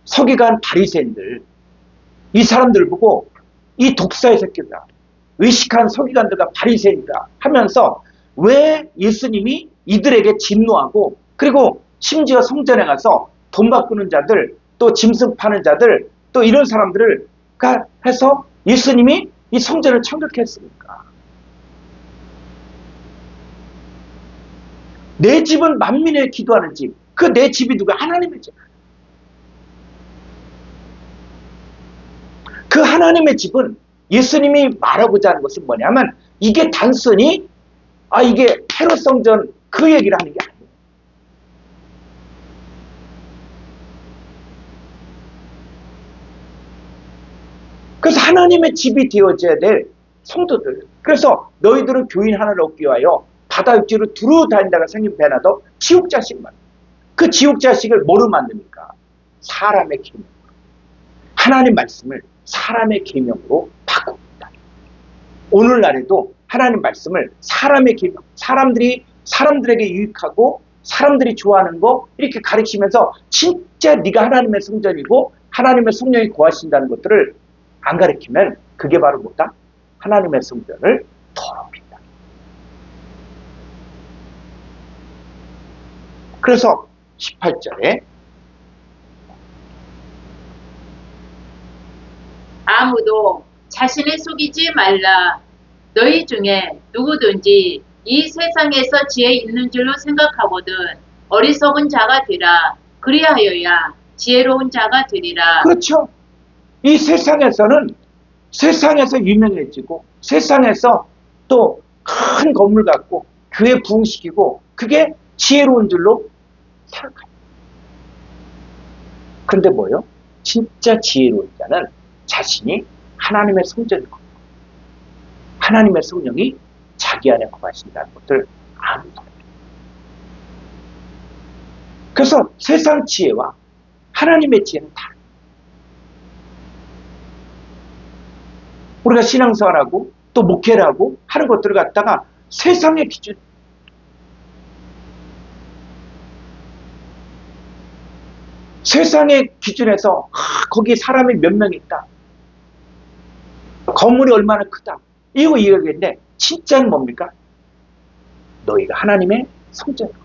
서기관 바리새인들, 이 사람들 보고 이 독사의 새끼들아, 의식한 서기관들과 바리새인들아 하면서 왜 예수님이 이들에게 진노하고, 그리고 심지어 성전에 가서 돈 바꾸는 자들, 또 짐승 파는 자들, 또 이런 사람들을 해서 예수님이 이 성전을 참격했습니까? 내 집은 만민의 기도하는 집. 그 내 집이 누가? 하나님의 집. 그 하나님의 집은 예수님이 말하고자 하는 것은 뭐냐면, 이게 단순히 이게 헤롯 성전 그 얘기를 하는 게 아니에요. 그래서 하나님의 집이 되어져야 될 성도들. 그래서 너희들은 교인 하나를 얻기 위하여 바다 육지로 두루 다닌다가 생긴 배나도 지옥자식만. 그 지옥자식을 뭐로 만듭니까? 사람의 계명. 하나님 말씀을 사람의 계명으로 바꿉니다. 오늘날에도 하나님 말씀을 사람의 계명, 사람들에게 유익하고 사람들이 좋아하는 거 이렇게 가르치면서 진짜 네가 하나님의 성전이고 하나님의 성령이 거하신다는 것들을 안 가르치면 그게 바로 뭐다? 하나님의 성전을 더럽힌다. 그래서 18절에 아무도 자신을 속이지 말라. 너희 중에 누구든지 이 세상에서 지혜 있는 줄로 생각하거든 어리석은 자가 되라. 그리하여야 지혜로운 자가 되리라. 그렇죠. 이 세상에서 유명해지고 세상에서 또 큰 건물 갖고 교회 부흥시키고 그게 지혜로운 줄로 생각합니다. 그런데 뭐요? 진짜 지혜로운 자는 자신이 하나님의 성전이고 하나님의 성령이 자기 안에 거하신다는 것을 아는 사람입니다. 그래서 세상 지혜와 하나님의 지혜는 다릅니다. 우리가 신앙생활하고 또 목회를 하고 하는 것들을 갖다가 세상의 기준, 세상의 기준에서 거기 사람이 몇 명 있다, 건물이 얼마나 크다, 이거 이야기인데 진짜는 뭡니까? 너희가 하나님의 성전이고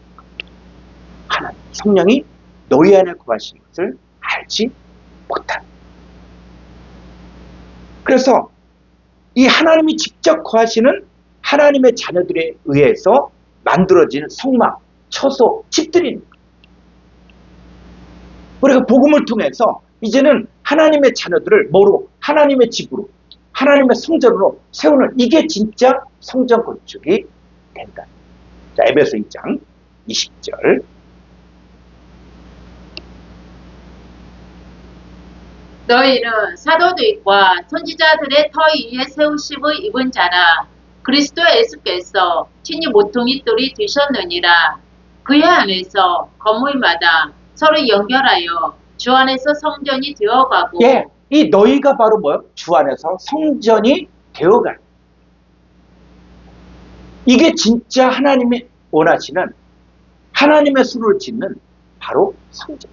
하나님 성령이 너희 안에 거하시는 것을 알지 못한다. 그래서 이 하나님이 직접 거하시는 하나님의 자녀들에 의해서 만들어진 성막, 처소, 집들입니다. 우리가 복음을 통해서 이제는 하나님의 자녀들을 뭐로? 하나님의 집으로, 하나님의 성전으로 세우는, 이게 진짜 성전 건축이 된다. 자, 에베소 2장 20절. 너희는 사도들과 선지자들의 터 위에 세우심을 입은 자라. 그리스도 예수께서 친히 모퉁이 돌이 되셨느니라. 그의 안에서 건물마다 서로 연결하여 주 안에서 성전이 되어가고. 예, 이 너희가 바로 뭐요? 주 안에서 성전이 되어가는. 이게 진짜 하나님이 원하시는 하나님의 수를 짓는 바로 성전.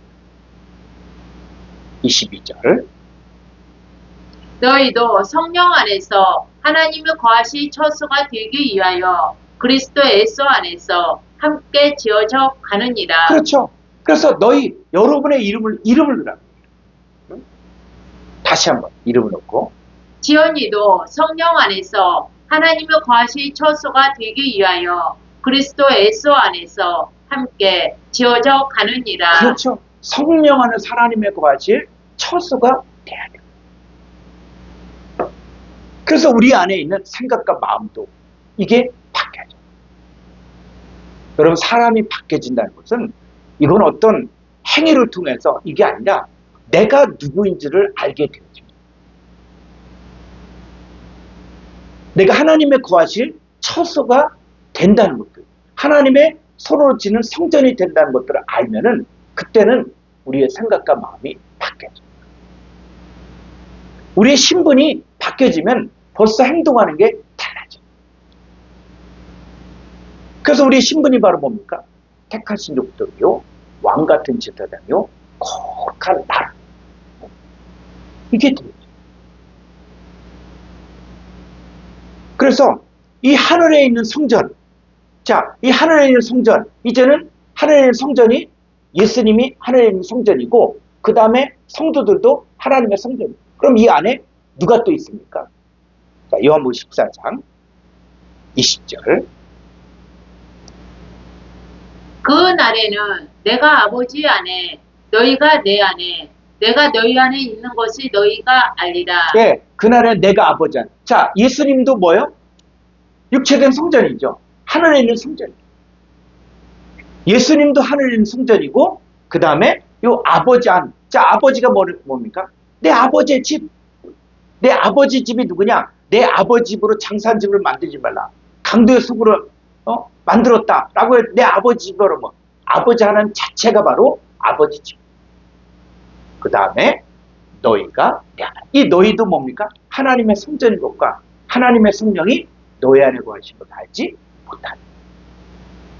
22절. 너희도 성령 안에서 하나님의 거하실 처소가 되기 위하여 그리스도 예수 안에서 함께 지어져 가느니라. 그렇죠. 그래서 여러분의 이름을 넣으라고. 다시 한번 이름을 넣고. 지연이도 성령 안에서 하나님의 거하실 처소가 되기 위하여 그리스도 예수 안에서 함께 지어져 가느니라. 그렇죠. 성령 안에서 하나님의 거하실 처소가 돼야 돼요. 그래서 우리 안에 있는 생각과 마음도 이게 바뀌어져. 여러분, 사람이 바뀌어진다는 것은 이건 어떤 행위를 통해서 이게 아니라 내가 누구인지를 알게 되어집니다. 내가 하나님의 거하실 처소가 된다는 것들, 하나님의 서로 지는 성전이 된다는 것들을 알면은 그때는 우리의 생각과 마음이 바뀌어져요. 우리의 신분이 바뀌어지면 벌써 행동하는 게 달라져. 그래서 우리의 신분이 바로 뭡니까? 택하신 족속이요, 왕같은 제사장이요, 거룩한 나라. 이게 되죠. 그래서 이 하늘에 있는 성전, 자, 이 하늘에 있는 성전, 이제는 하늘에 있는 성전이 예수님이 하늘에 있는 성전이고, 그 다음에 성도들도 하나님의 성전이에요. 그럼 이 안에 누가 또 있습니까? 자, 요한복음 14장 20절. 그 날에는 내가 아버지 안에, 너희가 내 안에, 내가 너희 안에 있는 것이 너희가 알리라. 예, 그날에 내가 아버지 안. 자, 예수님도 뭐요? 육체된 성전이죠. 하늘에 있는 성전이죠. 예수님도 하늘에 있는 성전이고, 그 다음에 요 아버지 안. 자, 아버지가 뭡니까? 내 아버지의 집. 내 아버지 집이 누구냐? 내 아버지 집으로 장산집을 만들지 말라. 강도의 숲으로 만들었다라고 해서 내 아버지 집으로 뭐 아버지 하나님 자체가 바로 아버지 집. 그 다음에 너희가 내 안에. 이 너희도 뭡니까? 하나님의 성전인 것과 하나님의 성령이 너희 안에 거하신 걸 알지 못하니.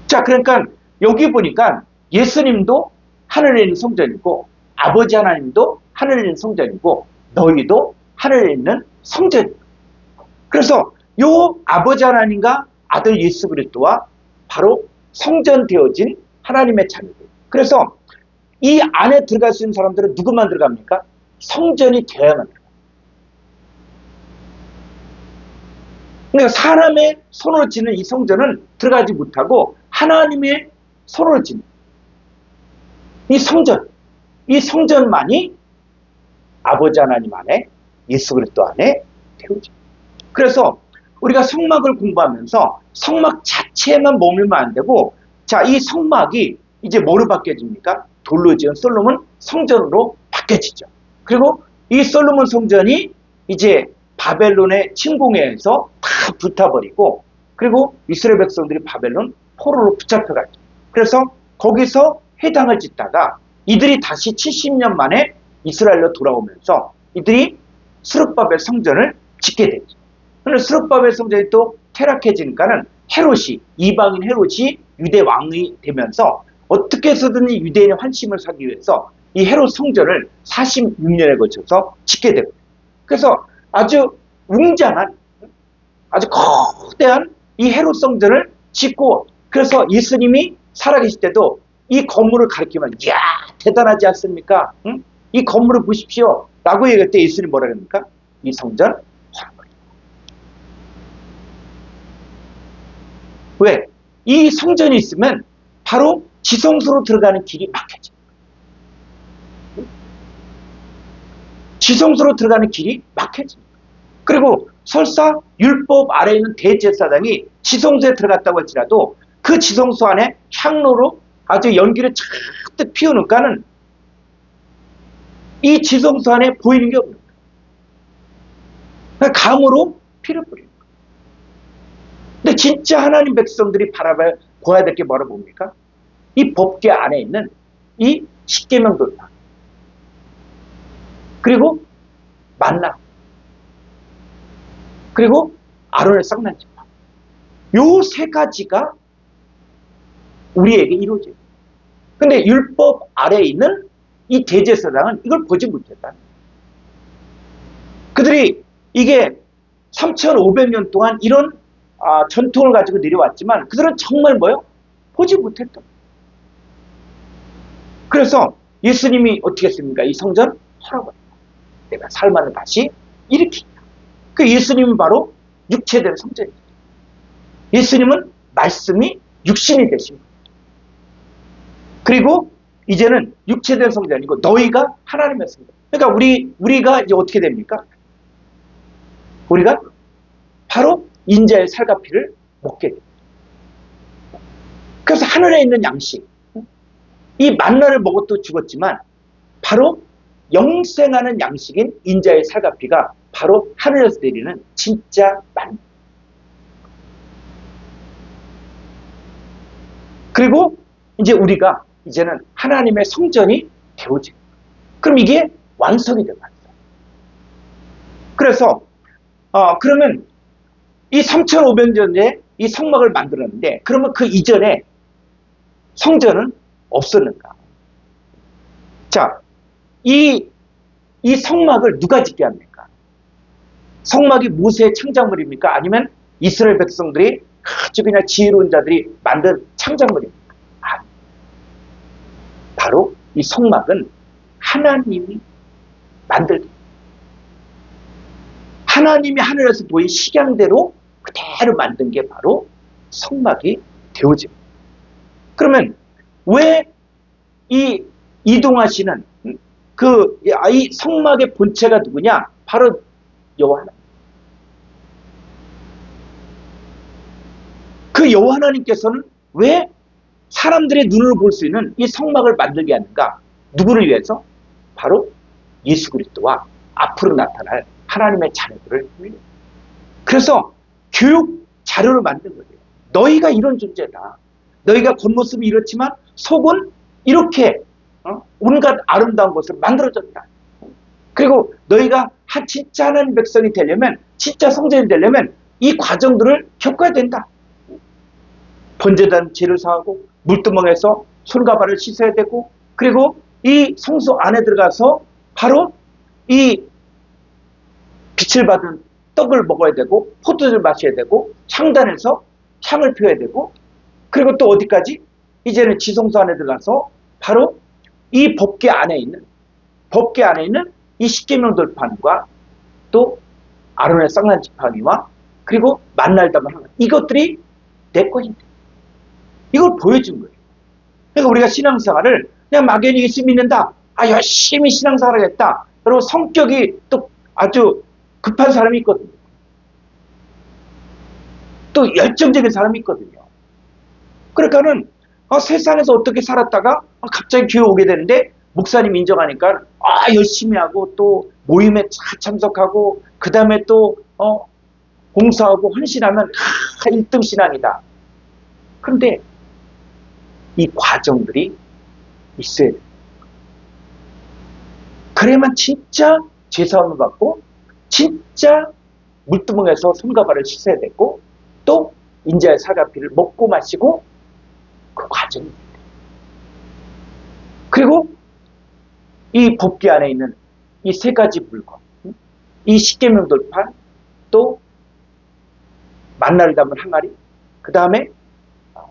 자, 그러니까 여기 보니까 예수님도 하늘에 있는 성전이고 아버지 하나님도 하늘에 있는 성전이고 너희도 하늘에 있는 성전이고. 그래서 요 아버지 하나님과 아들 예수 그리스도와 바로 성전되어진 하나님의 자녀들. 그래서 이 안에 들어갈 수 있는 사람들은 누구만 들어갑니까? 성전이 되어야만 들어가요. 그러니까 사람의 손으로 짓는 이 성전은 들어가지 못하고 하나님의 손으로 짓는 이 성전, 이 성전만이 아버지 하나님 안에 예수 그리스도 안에 되어져. 그래서 우리가 성막을 공부하면서 성막 자체에만 머물면 안 되고, 자, 이 성막이 이제 뭐로 바뀌어집니까? 돌로 지은 솔로몬 성전으로 바뀌어지죠. 그리고 이 솔로몬 성전이 이제 바벨론의 침공에 의해서 다 불타버리고, 그리고 이스라엘 백성들이 바벨론 포로로 붙잡혀가죠. 그래서 거기서 회당을 짓다가 이들이 다시 70년 만에 이스라엘로 돌아오면서 이들이 스룹바벨 성전을 짓게 되죠. 그런데 스룹바벨 성전이 또 퇴락해지니까는 헤롯이, 이방인 헤롯이 유대 왕이 되면서 어떻게 해서든 유대인의 환심을 사기 위해서 이 헤롯 성전을 46년에 걸쳐서 짓게 됩니다. 그래서 아주 웅장한, 아주 거대한 이 헤롯 성전을 짓고, 그래서 예수님이 살아계실 때도 이 건물을 가리키면, 이야, 대단하지 않습니까? 응? 이 건물을 보십시오. 라고 얘기할 때 예수님이 뭐라 그럽니까? 이 성전 헐거리다. 왜? 이 성전이 있으면 바로 지성소로 들어가는 길이 막혀집니다. 지성소로 들어가는 길이 막혀집니다. 그리고 설사 율법 아래에 있는 대제사장이 지성소에 들어갔다고 할지라도 그 지성소 안에 향로로 아주 연기를 잔뜩 피우니까는 이 지성소 안에 보이는 게 없는 거예요. 감으로 피를 뿌리는 거예요. 근데 진짜 하나님 백성들이 보아야 될 게 뭐라 봅니까? 이 법궤 안에 있는 이 십계명 돌파, 그리고 만나, 그리고 아론의 쌍난 지파. 요 세 가지가 우리에게 이루어져요. 근데 율법 아래에 있는 이 대제사장은 이걸 보지 못했다. 그들이 이게 3,500년 동안 이런 전통을 가지고 내려왔지만 그들은 정말 뭐요? 보지 못했다. 그래서 예수님이 어떻게 했습니까? 이 성전 헐어버린다. 내가 살만을 다시 일으킨다. 그 예수님은 바로 육체된 성전입니다. 예수님은 말씀이 육신이 되신 겁니다. 그리고 이제는 육체된 성전이고 너희가 하나님의 성전. 그러니까 우리가 이제 어떻게 됩니까? 우리가 바로 인자의 살과 피를 먹게 됩니다. 그래서 하늘에 있는 양식, 이 만나를 먹어도 죽었지만 바로 영생하는 양식인 인자의 살과 피가 바로 하늘에서 내리는 진짜 만나. 그리고 이제 우리가 이제는 하나님의 성전이 되어지고, 그럼 이게 완성이 돼요. 그래서 그러면 이 3,500년에 이 성막을 만들었는데 그러면 그 이전에 성전은 없었는가? 자, 이 이 성막을 누가 짓게 합니까? 성막이 모세의 창작물입니까? 아니면 이스라엘 백성들이 아주 그냥 지혜로운 자들이 만든 창작물입니까? 바로 이 성막은 하나님이 만들기. 하나님이 하늘에서 보인 식양대로 그대로 만든 게 바로 성막이 되어집니다. 그러면 왜 이 이동하시는 이 성막의 본체가 누구냐? 바로 여호와 하나님. 그 여호와 하나님께서는 왜 사람들의 눈으로 볼 수 있는 이 성막을 만들게 하는가? 누구를 위해서? 바로 예수 그리스도와 앞으로 나타날 하나님의 자녀들을 위해. 그래서 교육 자료를 만든 거예요. 너희가 이런 존재다. 너희가 겉모습이 이렇지만 속은 이렇게 온갖 아름다운 것을 만들어졌다. 그리고 너희가 진짜 하나님 백성이 되려면, 진짜 성전이 되려면 이 과정들을 겪어야 된다. 번제단 재를 사하고 물두멍에서 손과 발을 씻어야 되고, 그리고 이 성소 안에 들어가서 바로 이 빛을 받은 떡을 먹어야 되고, 포도주를 마셔야 되고, 향단에서 향을 피워야 되고, 그리고 또 어디까지? 이제는 지성소 안에 들어가서 바로 이 법궤 안에 있는 이 십계명 돌판과 또 아론의 쌍난 지팡이와 그리고 만날 담을 하나, 이것들이 내 것인데, 이걸 보여준 거예요. 그러니까 우리가 신앙생활을 그냥 막연히 예수 믿는다, 열심히 신앙생활을 했다, 그리고 성격이 또 아주 급한 사람이 있거든요. 또 열정적인 사람이 있거든요. 그러니까는 세상에서 어떻게 살았다가 갑자기 교회 오게 되는데 목사님 인정하니까 열심히 하고 또 모임에 참석하고 그 다음에 또 봉사하고 헌신하면 1등 신앙이다. 그런데 이 과정들이 있어야 돼요. 그래야만 진짜 죄사함을 받고 진짜 물두멍에서 손과 발을 씻어야 되고 또 인자의 사과피를 먹고 마시고 그 과정입니다. 그리고 이 법궤 안에 있는 이 세 가지 물건, 이 십계명 돌판, 또 만나를 담은 항아리, 그 다음에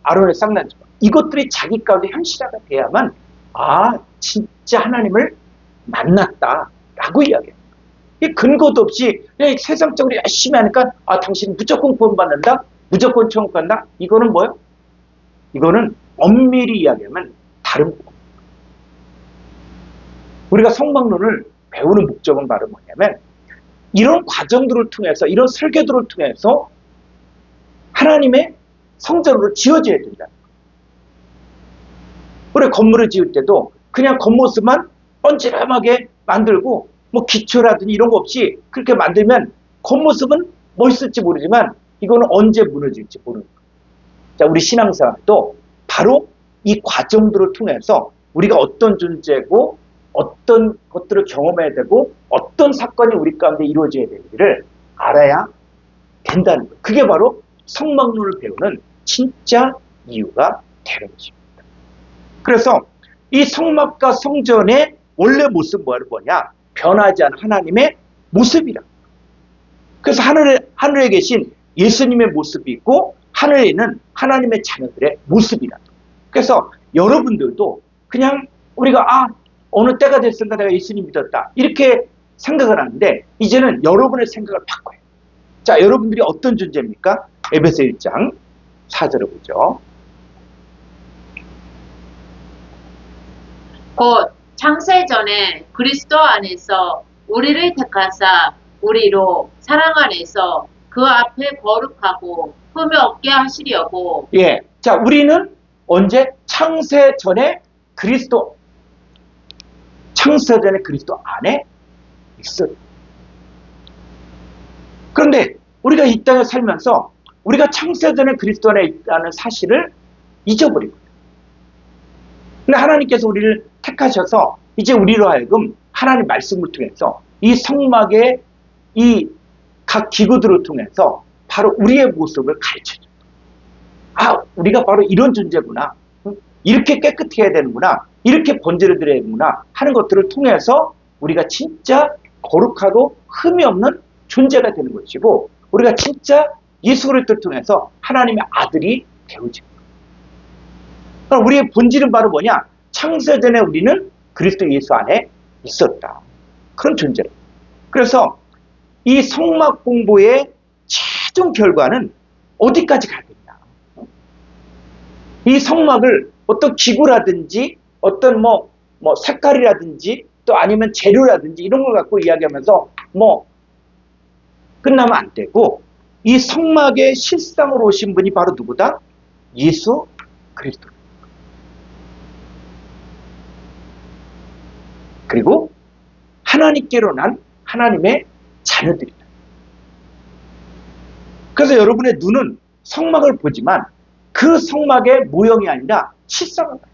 아론의 쌍난 지팡이, 이것들이 자기 가운데 현실화가 돼야만 진짜 하나님을 만났다라고 이야기해요. 근거도 없이 그냥 세상적으로 열심히 하니까 당신 무조건 구원받는다, 무조건 천국 간다. 이거는 뭐예요? 이거는 엄밀히 이야기하면 다른 부분. 우리가 성막론을 배우는 목적은 바로 뭐냐면 이런 과정들을 통해서, 이런 설계도를 통해서 하나님의 성전으로 지어져야 된다. 우리 건물을 지을 때도 그냥 겉모습만 뻔질하게 만들고 뭐 기초라든지 이런 거 없이 그렇게 만들면 겉모습은 멋있을지 모르지만 이거는 언제 무너질지 모르는 거예요. 자, 우리 신앙생활도 바로 이 과정들을 통해서 우리가 어떤 존재고 어떤 것들을 경험해야 되고 어떤 사건이 우리 가운데 이루어져야 되는지를 알아야 된다는 거예요. 그게 바로 성막론을 배우는 진짜 이유가 되는 것입니다. 그래서 이 성막과 성전의 원래 모습은 뭐냐? 변하지 않은 하나님의 모습이라. 그래서 하늘에 계신 예수님의 모습이 있고 하늘에 있는 하나님의 자녀들의 모습이라. 그래서 여러분들도 그냥 우리가 어느 때가 됐으니까 내가 예수님 믿었다 이렇게 생각을 하는데 이제는 여러분의 생각을 바꿔요. 자, 여러분들이 어떤 존재입니까? 에베소 1장 4절을 보죠. 곧 창세전에 그리스도 안에서 우리를 택하사 우리로 사랑 안에서 그 앞에 거룩하고 흠이 없게 하시려고. 예. 자, 우리는 언제? 창세전에 그리스도 안에 있어요. 그런데 우리가 이 땅에 살면서 우리가 창세전에 그리스도 안에 있다는 사실을 잊어버리거든요. 근데 하나님께서 우리를 택하셔서 이제 우리로 하여금 하나님 말씀을 통해서 이 성막의 이 각 기구들을 통해서 바로 우리의 모습을 가르쳐줘요. 우리가 바로 이런 존재구나. 이렇게 깨끗해야 되는구나. 이렇게 번제를 드려야 되는구나 하는 것들을 통해서 우리가 진짜 거룩하고 흠이 없는 존재가 되는 것이고 우리가 진짜 예수 그리스도를 통해서 하나님의 아들이 되어지는 거예요. 그럼 우리의 본질은 바로 뭐냐? 창세전에 우리는 그리스도 예수 안에 있었다. 그런 존재예요. 그래서 이 성막 공부의 최종 결과는 어디까지 가야 되냐? 이 성막을 어떤 기구라든지 어떤 뭐 색깔이라든지 또 아니면 재료라든지 이런 걸 갖고 이야기하면서 끝나면 안 되고 이 성막의 실상으로 오신 분이 바로 누구다? 예수 그리스도. 그리고 하나님께로 난 하나님의 자녀들이다. 그래서 여러분의 눈은 성막을 보지만 그 성막의 모형이 아니라 실상을 봐요.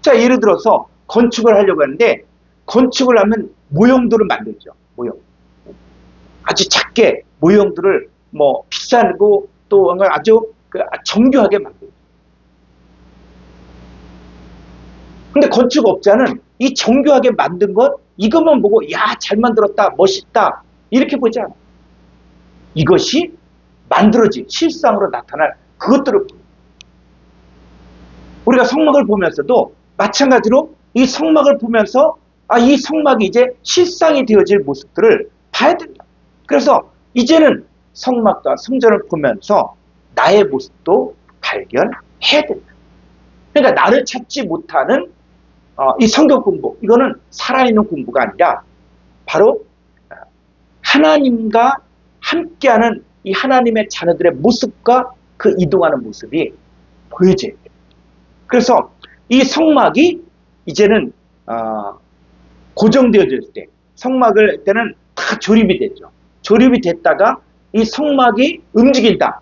자, 예를 들어서 건축을 하려고 하는데 건축을 하면 모형들을 만들죠. 모형. 아주 작게 모형들을 비싸고 또 아주 정교하게 만들죠. 근데 건축업자는 이 정교하게 만든 것 이것만 보고 야, 잘 만들었다, 멋있다 이렇게 보지 않아요. 이것이 만들어진 실상으로 나타날 그것들을 보여요. 우리가 성막을 보면서도 마찬가지로 이 성막을 보면서 이 성막이 이제 실상이 되어질 모습들을 봐야 된다. 그래서 이제는 성막과 성전을 보면서 나의 모습도 발견해야 된다. 그러니까 나를 찾지 못하는 이 성경 공부, 이거는 살아있는 공부가 아니라 바로 하나님과 함께하는 이 하나님의 자녀들의 모습과 그 이동하는 모습이 보여져야 돼요. 그래서 이 성막이 이제는 고정되어질 때, 성막을 때는 다 조립이 됐죠. 조립이 됐다가 이 성막이 움직인다.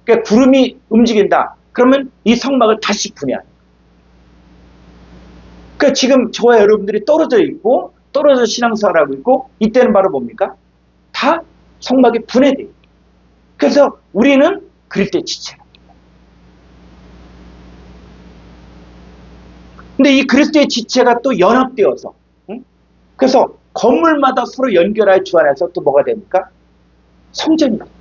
그러니까 구름이 움직인다. 그러면 이 성막을 다시 분해하는 거예요. 그러니까 지금 저와 여러분들이 떨어져 있고 떨어져 신앙생활을 하고 있고 이때는 바로 뭡니까? 다 성막이 분해돼요. 그래서 우리는 그리스도의 지체다. 근데 이 그리스도의 지체가 또 연합되어서 그래서 건물마다 서로 연결할 주 안에서 또 뭐가 됩니까? 성전이 됩니다.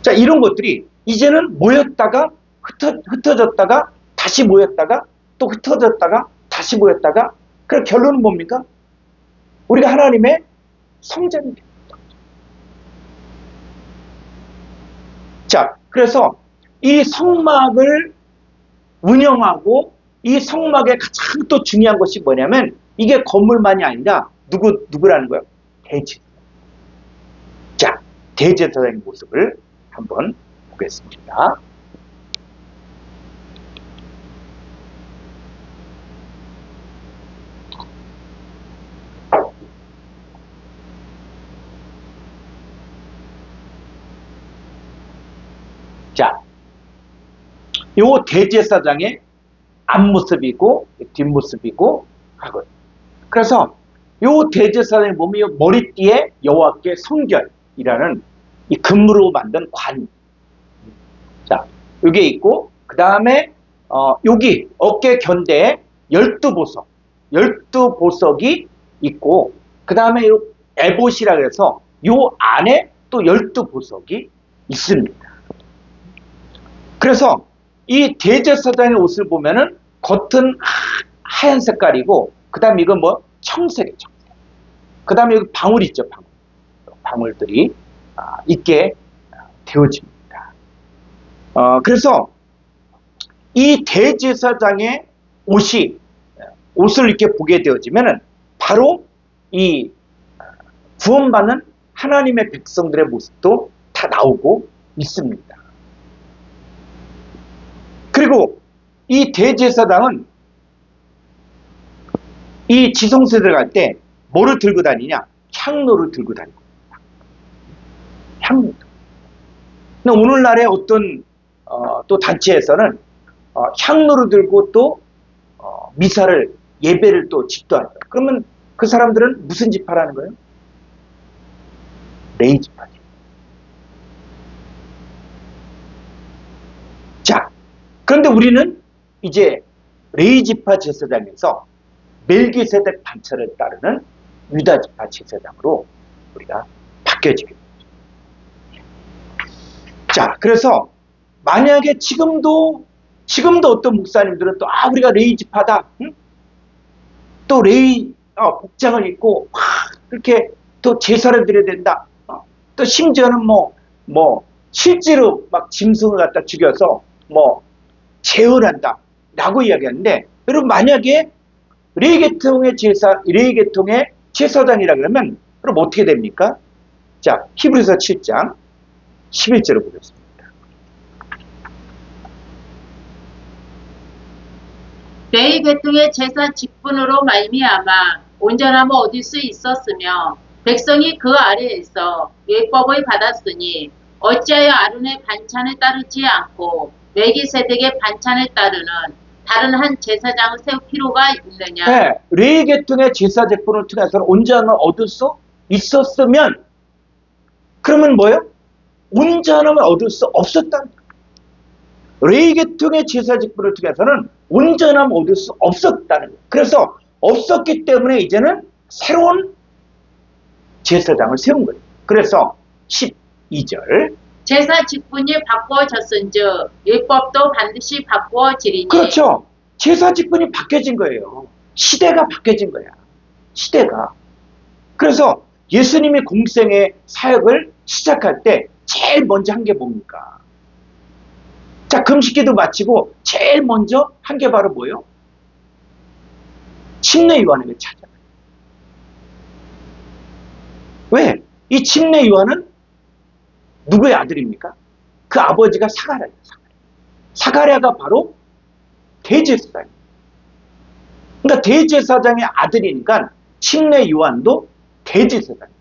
자, 이런 것들이 이제는 모였다가 흩어졌다가 다시 모였다가 또 흩어졌다가 다시 모였다가 그럼 결론은 뭡니까? 우리가 하나님의 성전이 됩니다. 자, 그래서 이 성막을 운영하고 이 성막의 가장 또 중요한 것이 뭐냐면 이게 건물만이 아니라 누구라는 거예요? 대제사장. 자, 대제사장의 모습을 한번 보겠습니다. 자, 요 대제사장의 앞모습이고 뒷모습이고 하거든요. 그래서 요 대제사장의 보면 요 머리띠에 여호와께 성결이라는 이 금으로 만든 관. 자, 요게 있고 그 다음에 여기 어깨 견대에 12보석, 12보석이 있고 그 다음에 요 에봇이라 그래서 요 안에 또 12보석이 있습니다. 그래서 이 대제사장의 옷을 보면은 겉은 하얀 색깔이고 그 다음에 이건 청색이에요. 청색. 그 다음에 여기 방울 있죠. 방울들이 있게 되어집니다. 그래서 이 대제사장의 옷을 이렇게 보게 되어지면은 바로 이 구원받는 하나님의 백성들의 모습도 다 나오고 있습니다. 그리고 이 대제사장은 이 지성소에 들어갈 때 뭐를 들고 다니냐? 향로를 들고 다니고. 향로. 근데 오늘날의 어떤 또 단체에서는 향로를 들고 또 미사를 예배를 또 집도한다. 그러면 그 사람들은 무슨 집파라는 거예요? 레위 지파죠. 자, 그런데 우리는 이제 레위 지파 제사장에서 멜기세덱 반차를 따르는 유다 지파 제사장으로 우리가 바뀌어지게 됩니다. 자, 그래서 만약에 지금도 어떤 목사님들은 또 우리가 레위 지파다, 응? 또 레위 복장을 입고 그렇게 또 제사를 드려야 된다. 또 심지어는 실제로 막 짐승을 갖다 죽여서 재현한다라고 이야기하는데, 여러분 만약에 레위 계통의 제사장이라 그러면 그럼 어떻게 됩니까? 자, 히브리서 7장 11절을 보겠습니다. 레위 계통의 제사 직분으로 말미암아 온전함을 얻을 수 있었으며 백성이 그 아래에서 율법을 받았으니 어찌하여 아론의 반찬을 따르지 않고 멜기세덱의 반찬을 따르는 다른 한 제사장을 세울 필요가 있느냐? 네, 레위 계통의 제사 직분을 통해서 온전함을 얻을 수 있었으면, 그러면 뭐예요? 온전함을 얻을 수 없었다는 거예요. 레위 계통의 제사 직분을 통해서는 온전함을 얻을 수 없었다는 거예요. 그래서 없었기 때문에 이제는 새로운 제사장을 세운 거예요. 그래서 12절, 제사 직분이 바꾸어졌은즉 율법도 반드시 바꾸어지리니. 그렇죠. 제사 직분이 바뀌어진 거예요. 시대가 바뀌어진 거야. 시대가. 그래서 예수님이 공생의 사역을 시작할 때 제일 먼저 한 게 뭡니까? 자, 금식기도 마치고 제일 먼저 한 게 바로 뭐예요? 침례 요한에게 찾아가요. 왜? 이 침례 요한은 누구의 아들입니까? 그 아버지가 사가랴예요. 사가랴가 바로 대제사장이에요. 그러니까 대제사장의 아들이니까 침례 요한도 대제사장이에요.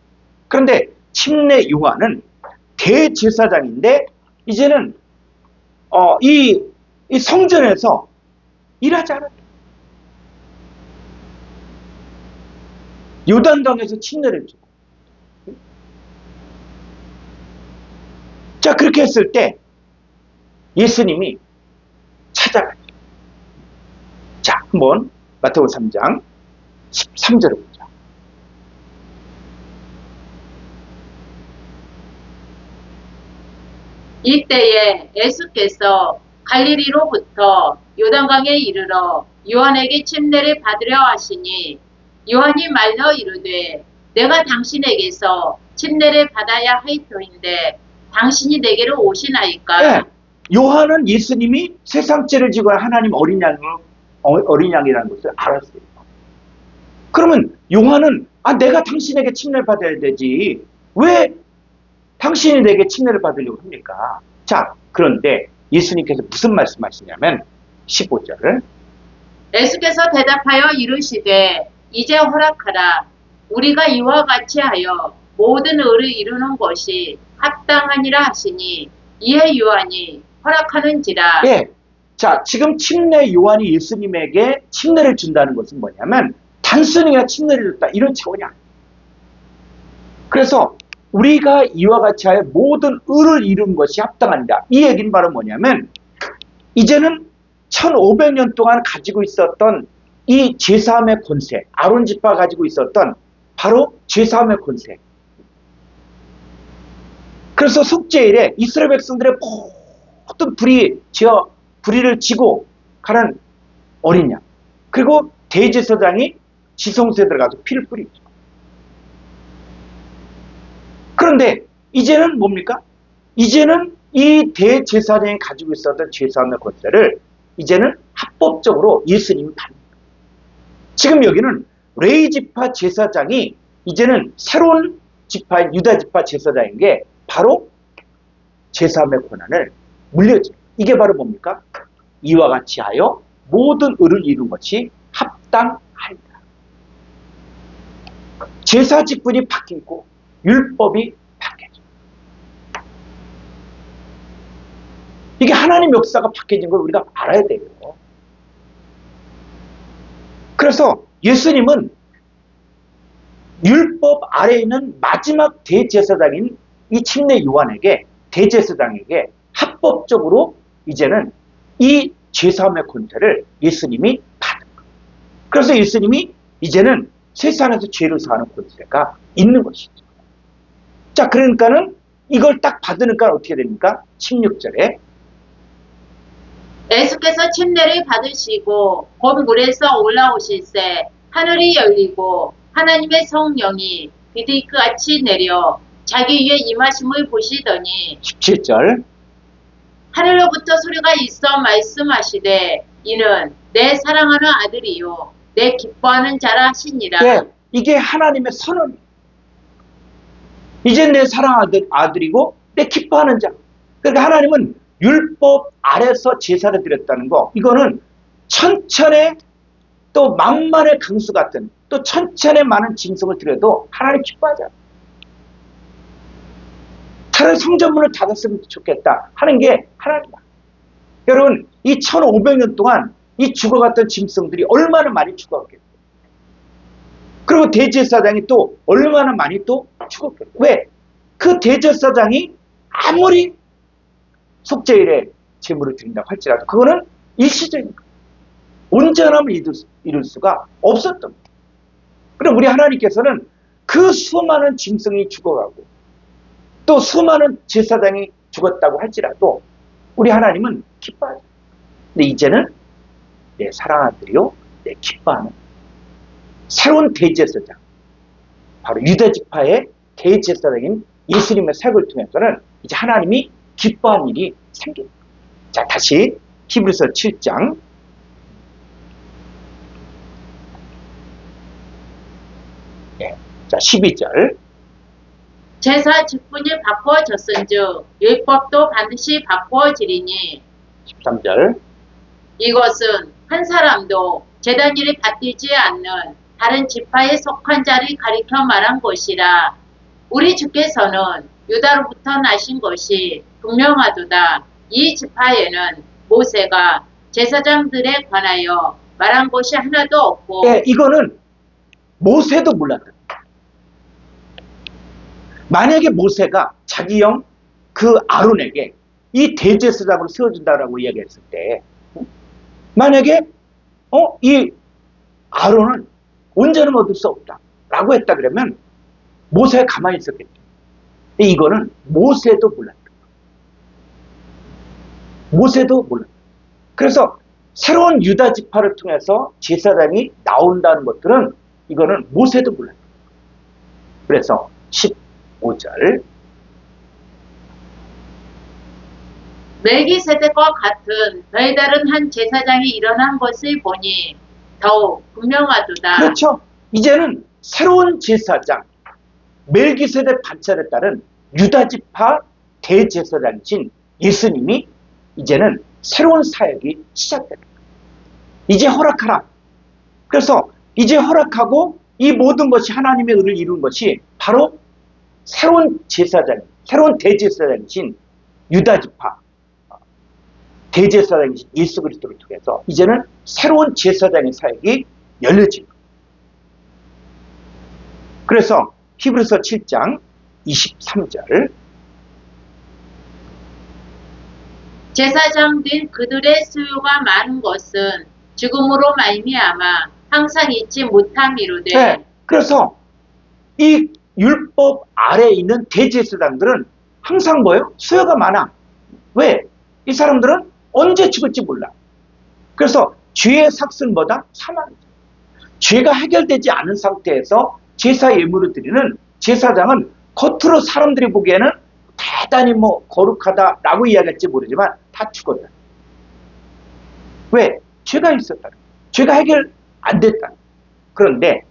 그런데 침례 요한은 대제사장인데 이제는 이 성전에서 일하지 않았다. 요단강에서 침례를 주고. 자, 그렇게 했을 때 예수님이 찾아가요. 자, 한번 마태복음 3장 13절을 보자. 이때에 예수께서 갈릴리로부터 요단강에 이르러 요한에게 침례를 받으려 하시니 요한이 말러 이르되 내가 당신에게서 침례를 받아야 하이토인데 당신이 내게로 오시나이까? 네, 요한은 예수님이 세상죄를 지고 하나님 어린 양이라는 것을 알았어요. 그러면 요한은 내가 당신에게 침례를 받아야 되지 왜 당신이 내게 침례를 받으려고 합니까? 자, 그런데 예수님께서 무슨 말씀하시냐면 15절을, 예수께서 대답하여 이르시되 이제 허락하라. 우리가 이와 같이 하여 모든 의를 이루는 것이 합당하니라 하시니 이에 요한이 허락하는지라. 예. 자, 지금 침례 요한이 예수님에게 침례를 준다는 것은 뭐냐면 단순히 그냥 침례를 줬다 이런 차원이 아니에요. 그래서 우리가 이와 같이 하여 모든 의를 이룬 것이 합당한다. 이 얘기는 바로 뭐냐면 이제는 1500년 동안 가지고 있었던 이 죄사함의 권세, 아론 지파가 가지고 있었던 바로 죄사함의 권세. 그래서 속죄일에 이스라엘 백성들의 모든 불의를 지고 가는 어린 양, 그리고 대제사장이 지성소에 들어가서 피를 뿌리죠. 그런데 이제는 뭡니까? 이제는 이 대제사장이 가지고 있었던 죄사함의 권세를 이제는 합법적으로 예수님이 받는 거예요. 지금 여기는 레위 지파 제사장이 이제는 새로운 지파인 유다 지파 제사장인 게 바로 제사함의 권한을 물려줘요. 이게 바로 뭡니까? 이와 같이 하여 모든 의를 이룬 것이 합당하리라. 제사 직분이 바뀌고 율법이 바뀌어져. 이게 하나님 역사가 바뀌어진 걸 우리가 알아야 돼요. 그래서 예수님은 율법 아래에 있는 마지막 대제사장인 이 침례 요한에게, 대제사장에게 합법적으로 이제는 이 죄사함의 권세를 예수님이 받은 거예요. 그래서 예수님이 이제는 세상에서 죄를 사하는 권세가 있는 것이죠. 자, 그러니까는 이걸 딱 받으니까 어떻게 됩니까? 16절에 예수께서 침례를 받으시고 곧 물에서 올라오실새 하늘이 열리고 하나님의 성령이 비둘기같이 내려 자기 위에 임하심을 보시더니 17절 하늘로부터 소리가 있어 말씀하시되 이는 내 사랑하는 아들이요 내 기뻐하는 자라 하시니라. 네, 이게 하나님의 선언이에요. 이제 내 사랑하는 아들이고 내 기뻐하는 자. 그러니까 하나님은 율법 아래서 제사를 드렸다는 거, 이거는 천천의 또 만만의 강수 같은 또 천천의 많은 짐승을 드려도 하나님 기뻐하잖아요. 차라리 성전문을 닫았으면 좋겠다 하는 게 하나님이야. 여러분, 이 1500년 동안 이 죽어갔던 짐승들이 얼마나 많이 죽어갔겠어요. 그리고 대제사장이 또 얼마나 많이 또 죽었겠어요. 왜? 그 대제사장이 아무리 속죄일에 제물을 드린다고 할지라도 그거는 일시적인 거예요. 온전함을 이룰 수가 없었던 거예요. 그럼 우리 하나님께서는 그 수많은 짐승이 죽어가고 또 수많은 제사장이 죽었다고 할지라도 우리 하나님은 기뻐하죠. 근데 이제는 내 사랑하는 아들이요 내 기뻐하는 새로운 대제사장, 바로 유다지파의 대제사장인 예수님의 사역을 통해서는 이제 하나님이 기뻐하는 일이 생깁니다. 자, 다시 히브리서 7장 자 12절 제사 직분이 바꾸어졌은즉 율법도 반드시 바꾸어지리니 13절 이것은 한 사람도 제단일에 받들지 않는 다른 지파에 속한 자를 가리켜 말한 것이라. 우리 주께서는 유다로부터 나신 것이 분명하도다. 이 지파에는 모세가 제사장들에 관하여 말한 것이 하나도 없고 네, 이거는 모세도 몰랐다. 만약에 모세가 자기 형 그 아론에게 이 대제사장으로 세워준다라고 이야기했을 때 만약에 이 아론은 온전히 얻을 수 없다 라고 했다 그러면 모세가 가만히 있었겠죠. 이거는 모세도 몰랐다. 모세도 몰랐다. 그래서 새로운 유다 지파를 통해서 제사장이 나온다는 것들은 이거는 모세도 몰랐다. 그래서 15절 멜기세덱과 같은 별다른 한 제사장이 일어난 것을 보니 더욱 분명하도다. 그렇죠. 이제는 새로운 제사장 멜기세덱 반차에 따른 유다지파 대제사장이신 예수님이 이제는 새로운 사역이 시작됩니다. 이제 허락하라. 그래서 이제 허락하고 이 모든 것이 하나님의 의를 이룬 것이 바로 새로운 제사장, 새로운 대제사장이신 유다지파 대제사장이신 예수 그리스도를 통해서 이제는 새로운 제사장의 사역이 열려집니다. 그래서 히브리서 7장 23절 제사장 된 그들의 수요가 많은 것은 죽음으로 말미암아 항상 잊지 못함이로되. 네, 그래서 이 율법 아래에 있는 대제사장들은 항상 뭐예요? 수요가 많아. 왜? 이 사람들은 언제 죽을지 몰라. 그래서 죄의 삭은 뭐다? 사망이죠. 죄가 해결되지 않은 상태에서 제사 예물을 드리는 제사장은 겉으로 사람들이 보기에는 대단히 거룩하다라고 이야기할지 모르지만 다 죽었다. 왜? 죄가 있었다. 죄가 해결 안 됐다. 그런데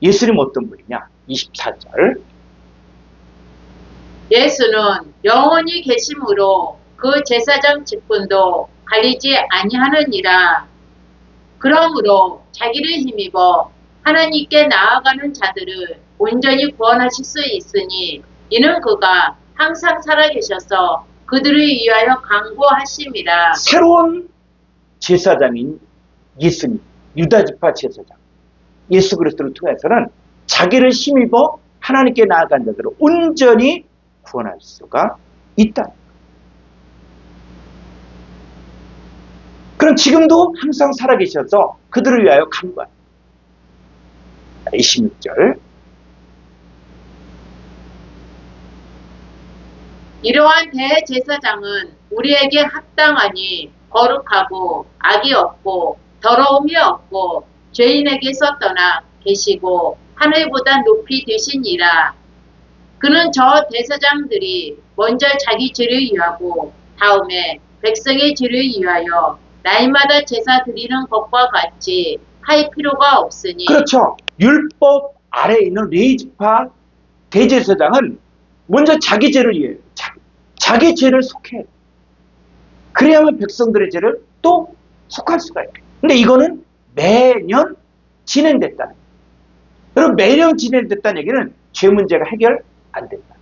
예수님 어떤 분이냐? 24절 예수는 영원히 계심으로 그 제사장 직분도 갈리지 아니하느니라. 그러므로 자기를 힘입어 하나님께 나아가는 자들을 온전히 구원하실 수 있으니 이는 그가 항상 살아계셔서 그들을 위하여 강구하심이라. 새로운 제사장인 예수님, 유다지파 제사장 예수 그리스도를 통해서는 자기를 힘입어 하나님께 나아간 자들을 온전히 구원할 수가 있다. 그럼 지금도 항상 살아계셔서 그들을 위하여 간구한다. 26절. 이러한 대제사장은 우리에게 합당하니 거룩하고 악이 없고 더러움이 없고 죄인에게서 떠나 계시고 하늘보다 높이 되시니라. 그는 저 대제사장들이 먼저 자기 죄를 위하고 다음에 백성의 죄를 위하여 날마다 제사 드리는 것과 같이 할 필요가 없으니. 그렇죠. 율법 아래에 있는 레위지파 대제사장은 먼저 자기 죄를 위해 자기 죄를 속해. 그래야만 백성들의 죄를 또 속할 수가 있어요. 근데 이거는 매년 진행됐다는 거예요. 여러분, 매년 진행됐다는 얘기는 죄 문제가 해결 안 된다.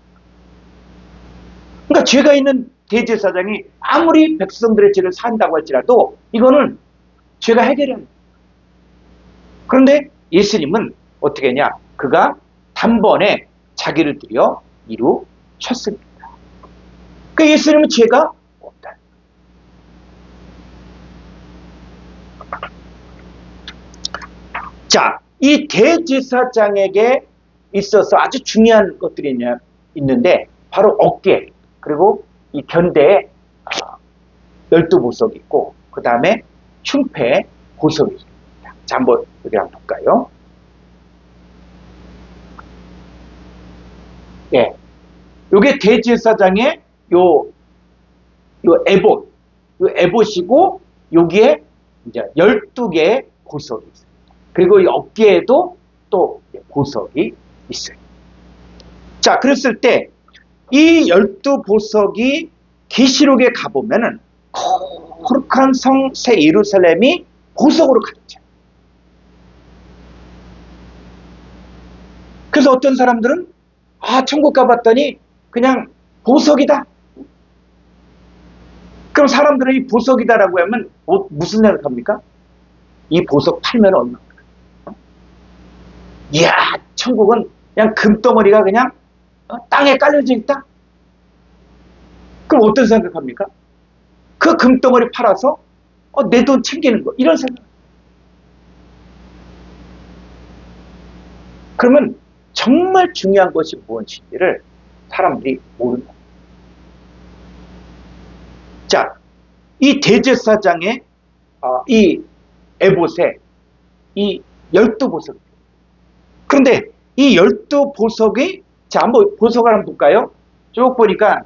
그러니까 죄가 있는 대제사장이 아무리 백성들의 죄를 산다고 할지라도 이거는 죄가 해결이 안 돼요. 그런데 예수님은 어떻게 했냐? 그가 단번에 자기를 들여 이루셨습니다. 그러니까 예수님은 죄가 없다. 자, 이 대제사장에게 있어서 아주 중요한 것들이 있는데 바로 어깨, 그리고 이 견대에 12보석이 있고 그 다음에 흉패에 보석이 있습니다. 자, 한번 여기 한번 볼까요? 예, 요게 대제사장의 요 에봇, 요 에봇이고 여기에 이제 12개의 보석이 있어요. 그리고 이 어깨에도 또 보석이 있어요. 자, 그랬을 때 이 12보석이 계시록에 가보면은 거룩한 성 새 예루살렘이 보석으로 가득해요. 그래서 어떤 사람들은 천국 가봤더니 그냥 보석이다. 그럼 사람들은 이 보석이다라고 하면 무슨 생각합니까? 이 보석 팔면 얼마입니까? 이야, 천국은 그냥 금덩어리가 그냥 땅에 깔려져 있다? 그럼 어떤 생각합니까? 그 금덩어리 팔아서 내 돈 챙기는 거, 이런 생각. 그러면 정말 중요한 것이 무엇인지를 사람들이 모른다. 자, 이 대제사장의 이 에봇에 이 12보석. 그런데 이 12보석이, 자, 한번 보석을 한번 볼까요? 쭉 보니까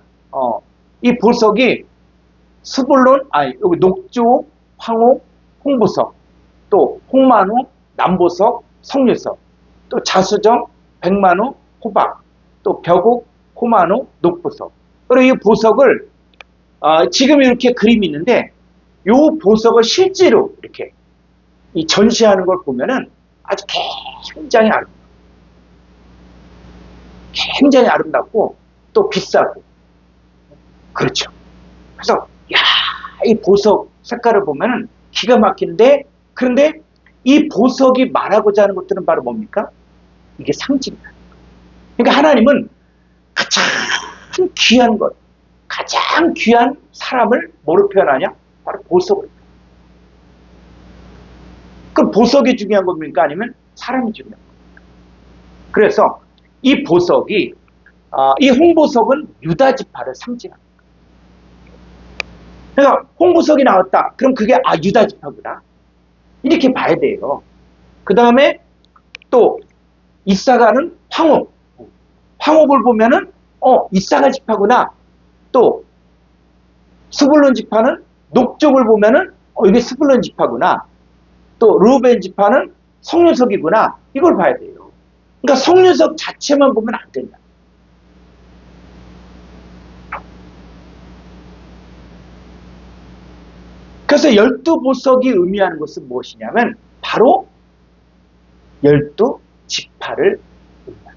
이 보석이 스불론, 여기 녹조, 황호, 홍보석, 또 홍만호, 남보석, 성류석, 또 자수정, 백만호, 호박, 또 벽옥, 호만호, 녹보석. 그리고 이 보석을 지금 이렇게 그림이 있는데 이 보석을 실제로 이렇게 이 전시하는 걸 보면은 아주 굉장히 아름다워요. 굉장히 아름답고 또 비싸고 그렇죠. 그래서 이 보석 색깔을 보면은 기가 막힌데, 그런데 이 보석이 말하고자 하는 것들은 바로 뭡니까? 이게 상징이다. 그러니까 하나님은 가장 귀한 것, 가장 귀한 사람을 뭐로 표현하냐? 바로 보석으로. 그럼 보석이 중요한 겁니까? 아니면 사람이 중요한 겁니까? 그래서 이 보석이, 이 홍보석은 유다 지파를 상징합니다. 그러니까 홍보석이 나왔다. 그럼 그게 유다 지파구나. 이렇게 봐야 돼요. 그 다음에 또 이사가는 황옥. 황옥을 보면은 이사가 지파구나. 또 스불론 지파는 녹족을 보면은 이게 스불론 지파구나. 또 르우벤 지파는 성류석이구나. 이걸 봐야 돼요. 그러니까 성류석 자체만 보면 안 된다. 그래서 12보석이 의미하는 것은 무엇이냐면 바로 12지파를 의미합니다.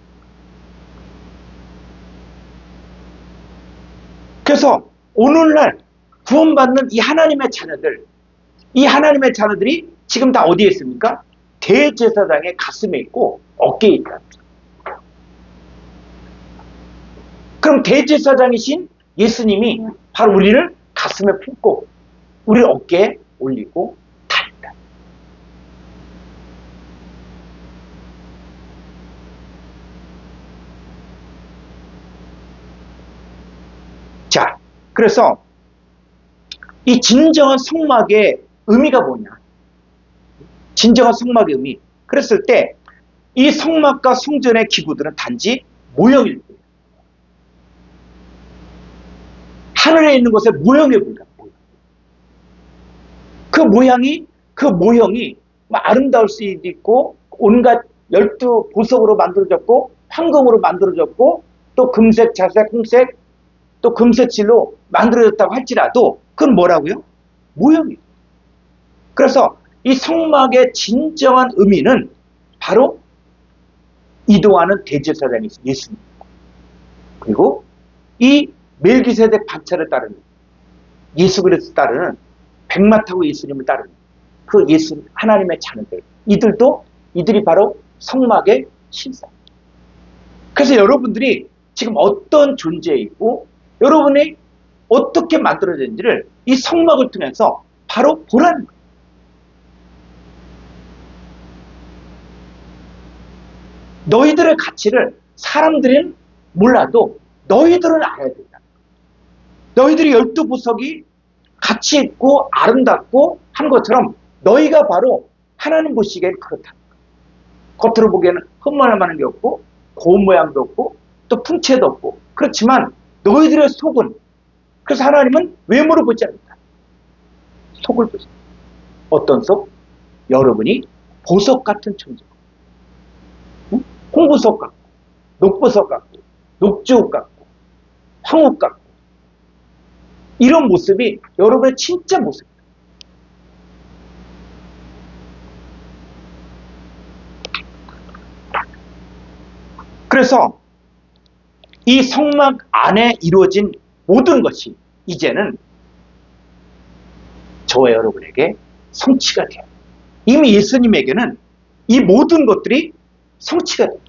그래서 오늘날 구원받는 이 하나님의 자녀들, 이 하나님의 자녀들이 지금 다 어디에 있습니까? 대제사장의 가슴에 있고 어깨에 있다. 그럼 대제사장이신 예수님이 바로 우리를 가슴에 품고 우리를 어깨에 올리고 다닌다. 그래서 이 진정한 성막의 의미가 뭐냐? 진정한 성막의 의미. 그랬을 때 이 성막과 성전의 기구들은 단지 모형일 뿐이에요. 하늘에 있는 것의 모형에 불과해요. 그 모형이 아름다울 수도 있고 온갖 12보석으로 만들어졌고 황금으로 만들어졌고 또 금색, 자색, 홍색 또 금색질로 만들어졌다고 할지라도 그건 뭐라고요? 모형이에요. 그래서 이 성막의 진정한 의미는 바로 이동하는 대제사장이 예수님이고, 그리고 이 멜기세덱 반차를 따르는 예수 그리스도를 따르는 백마 타고 예수님을 따르는 그 예수 하나님의 자녀들, 이들이 바로 성막의 신상. 그래서 여러분들이 지금 어떤 존재에 있고 여러분이 어떻게 만들어졌는지를 이 성막을 통해서 바로 보라는 거예요. 너희들의 가치를 사람들은 몰라도 너희들은 알아야 된다. 너희들이 12보석이 가치 있고 아름답고 한 것처럼 너희가 바로 하나님 보시기엔 그렇다. 겉으로 보기에는 흠만한 게 없고 고운 모양도 없고 또 풍채도 없고 그렇지만 너희들의 속은, 그래서 하나님은 외모를 보지 않는다. 속을 보지. 어떤 속? 여러분이 보석 같은 존재. 홍보석 같고 녹보석 같고 녹주옥 같고 황옥 같고 이런 모습이 여러분의 진짜 모습입니다. 그래서 이 성막 안에 이루어진 모든 것이 이제는 저와 여러분에게 성취가 돼요. 이미 예수님에게는 이 모든 것들이 성취가 돼요.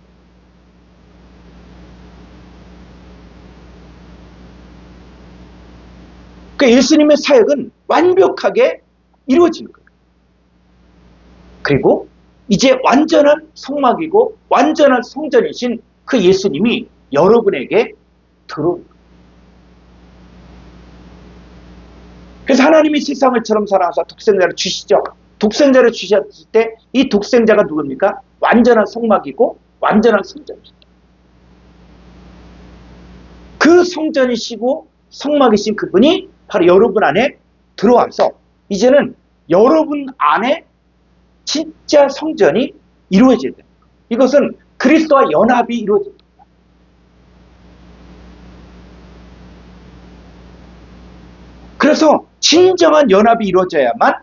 그러니까 예수님의 사역은 완벽하게 이루어진 거예요. 그리고 이제 완전한 성막이고 완전한 성전이신 그 예수님이 여러분에게 들어옵니다. 그래서 하나님이 세상을 처럼 사랑하사 독생자를 주시죠. 독생자를 주셨을 때 이 독생자가 누굽니까? 완전한 성막이고 완전한 성전이죠. 그 성전이시고 성막이신 그분이 바로 여러분 안에 들어와서 이제는 여러분 안에 진짜 성전이 이루어져야 됩니다. 이것은 그리스도와 연합이 이루어집니다. 그래서 진정한 연합이 이루어져야만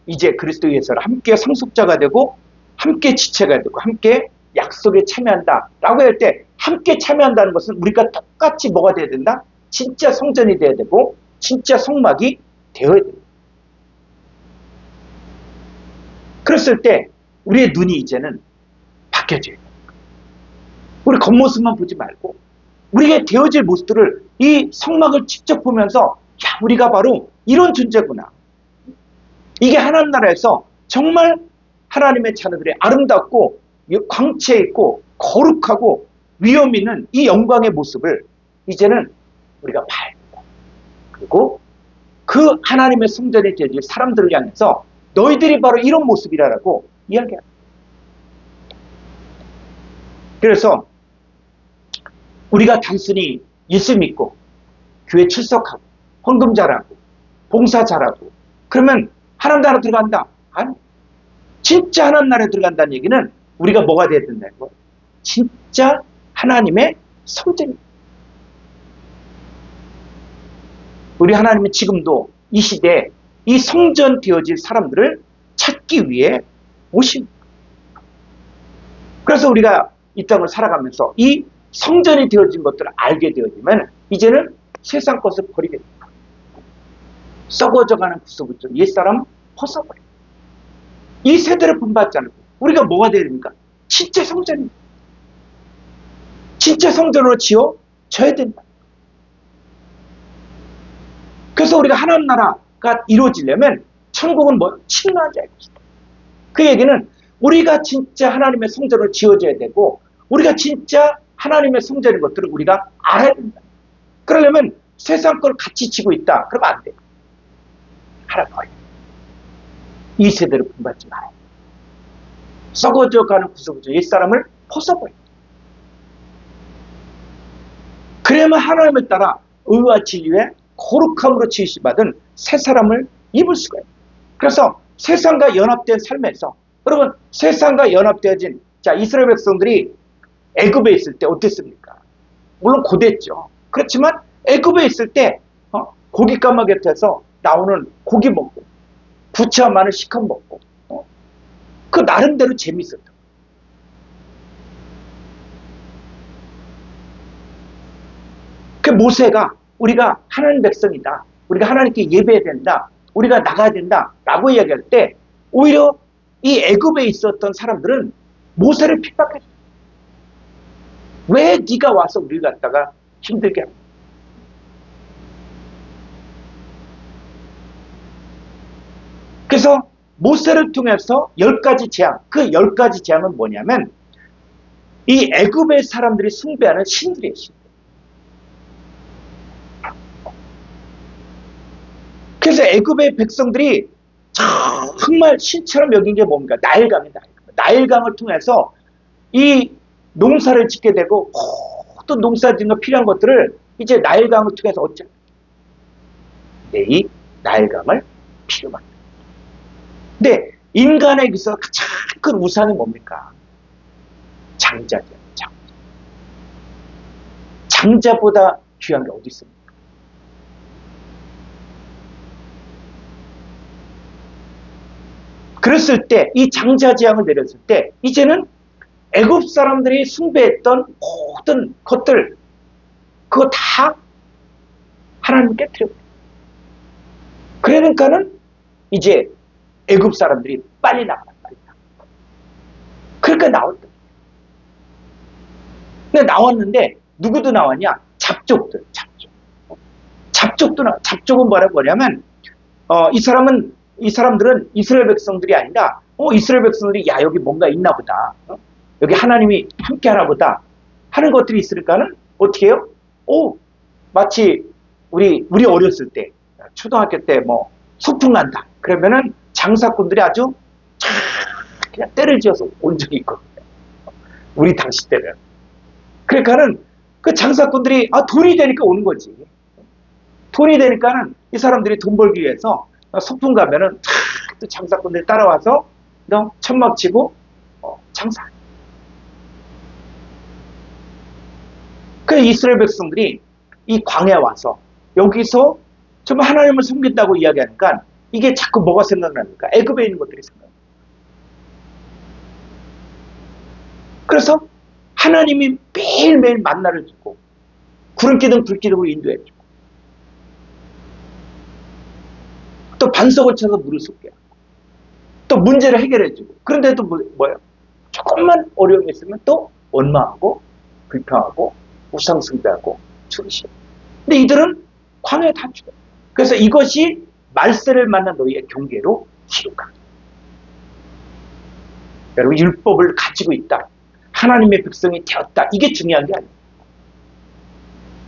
이제 그리스도에서 함께 상속자가 되고 함께 지체가 되고 함께 약속에 참여한다라고 할 때 함께 참여한다는 것은 우리가 똑같이 뭐가 돼야 된다? 진짜 성전이 돼야 되고 진짜 성막이 되어야 됩니다. 그랬을 때 우리의 눈이 이제는 바뀌어져야 돼요. 우리 겉모습만 보지 말고 우리가 되어질 모습들을 이 성막을 직접 보면서 야, 우리가 바로 이런 존재구나. 이게 하나님 나라에서 정말 하나님의 자녀들의 아름답고 광채 있고 거룩하고 위엄 있는 이 영광의 모습을 이제는 우리가 봐야 된다. 그리고 그 하나님의 성전에 되어질 사람들을 향해서 너희들이 바로 이런 모습이라고 이야기합니다. 그래서 우리가 단순히 예수 믿고 교회 출석하고 헌금 잘하고 봉사 잘하고 그러면 하나님 나라 들어간다. 아니, 진짜 하나님 나라에 들어간다는 얘기는 우리가 뭐가 돼야 된다는 거예요. 진짜 하나님의 성전입니다. 우리 하나님은 지금도 이 시대에 이 성전 되어질 사람들을 찾기 위해 오십니다. 그래서 우리가 이 땅을 살아가면서 이 성전이 되어진 것들을 알게 되어지면 이제는 세상 것을 버리게 됩니다. 썩어져가는 구석부터 옛사람 벗어버려. 이 세대를 본받지 않고 우리가 뭐가 되야 됩니까? 진짜 성전입니다. 진짜 성전으로 지어져야 된다. 그래서 우리가 하나님 나라가 이루어지려면 천국은 뭐? 침노한 자의 것이다. 그 얘기는 우리가 진짜 하나님의 성전을 지어줘야 되고 우리가 진짜 하나님의 성전인 것들을 우리가 알아야 된다. 그러려면 세상 걸 같이 지고 있다. 그러면 안 돼. 하나 버려. 이 세대를 본받지 마요. 썩어져 가는 구석구석 옛사람을 벗어버려. 그래야만 하나님을 따라 의와 진리에 거룩함으로 지으시받은 새 사람을 입을 수가 있어요. 그래서 세상과 연합된 삶에서 여러분 세상과 연합되어진 자 이스라엘 백성들이 애굽에 있을 때 어땠습니까? 물론 고됐죠. 그렇지만 애굽에 있을 때 고기 까마귀에서 나오는 고기 먹고 부채와 마늘 시컷 먹고 그 나름대로 재미있었다. 그 모세가 우리가 하나님 백성이다. 우리가 하나님께 예배해야 된다. 우리가 나가야 된다. 라고 이야기할 때 오히려 이 애굽에 있었던 사람들은 모세를 핍박했어요. 왜 네가 와서 우리를 갖다가 힘들게 하냐. 그래서 모세를 통해서 10가지 재앙, 그 10가지 재앙은 뭐냐면 이 애굽의 사람들이 숭배하는 신들이에요. 신들. 그래서 애굽의 백성들이 정말 신처럼 여긴 게 뭡니까? 나일강이다. 나일강을 통해서 이 농사를 짓게 되고 또 농사 짓는 거 필요한 것들을 이제 나일강을 통해서 어쩌? 이 나일강을 필요로 합니다. 근데 인간에게서 가장 큰 우상이 뭡니까? 장자죠. 장자. 장자보다 귀한 게 어디 있습니까? 그랬을 때 이 장자 재앙을 내렸을 때 이제는 애굽 사람들이 숭배했던 모든 것들 그거 다 하나님 깨트려버려요. 그러니까는 이제 애굽 사람들이 빨리 나가라. 그러니까 나왔다. 근데 나왔는데 누구도 나왔냐? 잡족들. 잡족도 나와. 잡족은 뭐냐면 이 사람들은 이스라엘 백성들이 아니라 이스라엘 백성들이 야 여기 뭔가 있나 보다. 여기 하나님이 함께 하나 보다 하는 것들이 있으니까는 어떻게 해요? 마치 우리 어렸을 때 초등학교 때 뭐 소풍 간다. 그러면은 장사꾼들이 아주 그냥 때를 지어서 온 적이 있거든요. 우리 당시 때는. 그러니까는 그 장사꾼들이 돈이 되니까 오는 거지. 돈이 되니까는 이 사람들이 돈 벌기 위해서 소풍 가면은 또 장사꾼들이 따라와서 천막 치고 장사. 그 이스라엘 백성들이 이 광야에 와서 여기서 정말 하나님을 섬긴다고 이야기하니까 이게 자꾸 뭐가 생각납니까? 애굽에 있는 것들이 생각납니다. 그래서 하나님이 매일매일 만나를 주고 구름기둥 불기둥으로 인도해주고 또 반석을 쳐서 물을 쏟게 하고 또 문제를 해결해주고 그런데도 뭐예요? 조금만 어려움이 있으면 또 원망하고 불평하고 우상숭배하고 추르시고 근데 이들은 광야에 다 죽어요. 그래서 이것이 말세를 만난 너희의 경계로 기록합니다. 여러분 율법을 가지고 있다. 하나님의 백성이 되었다. 이게 중요한 게 아니에요.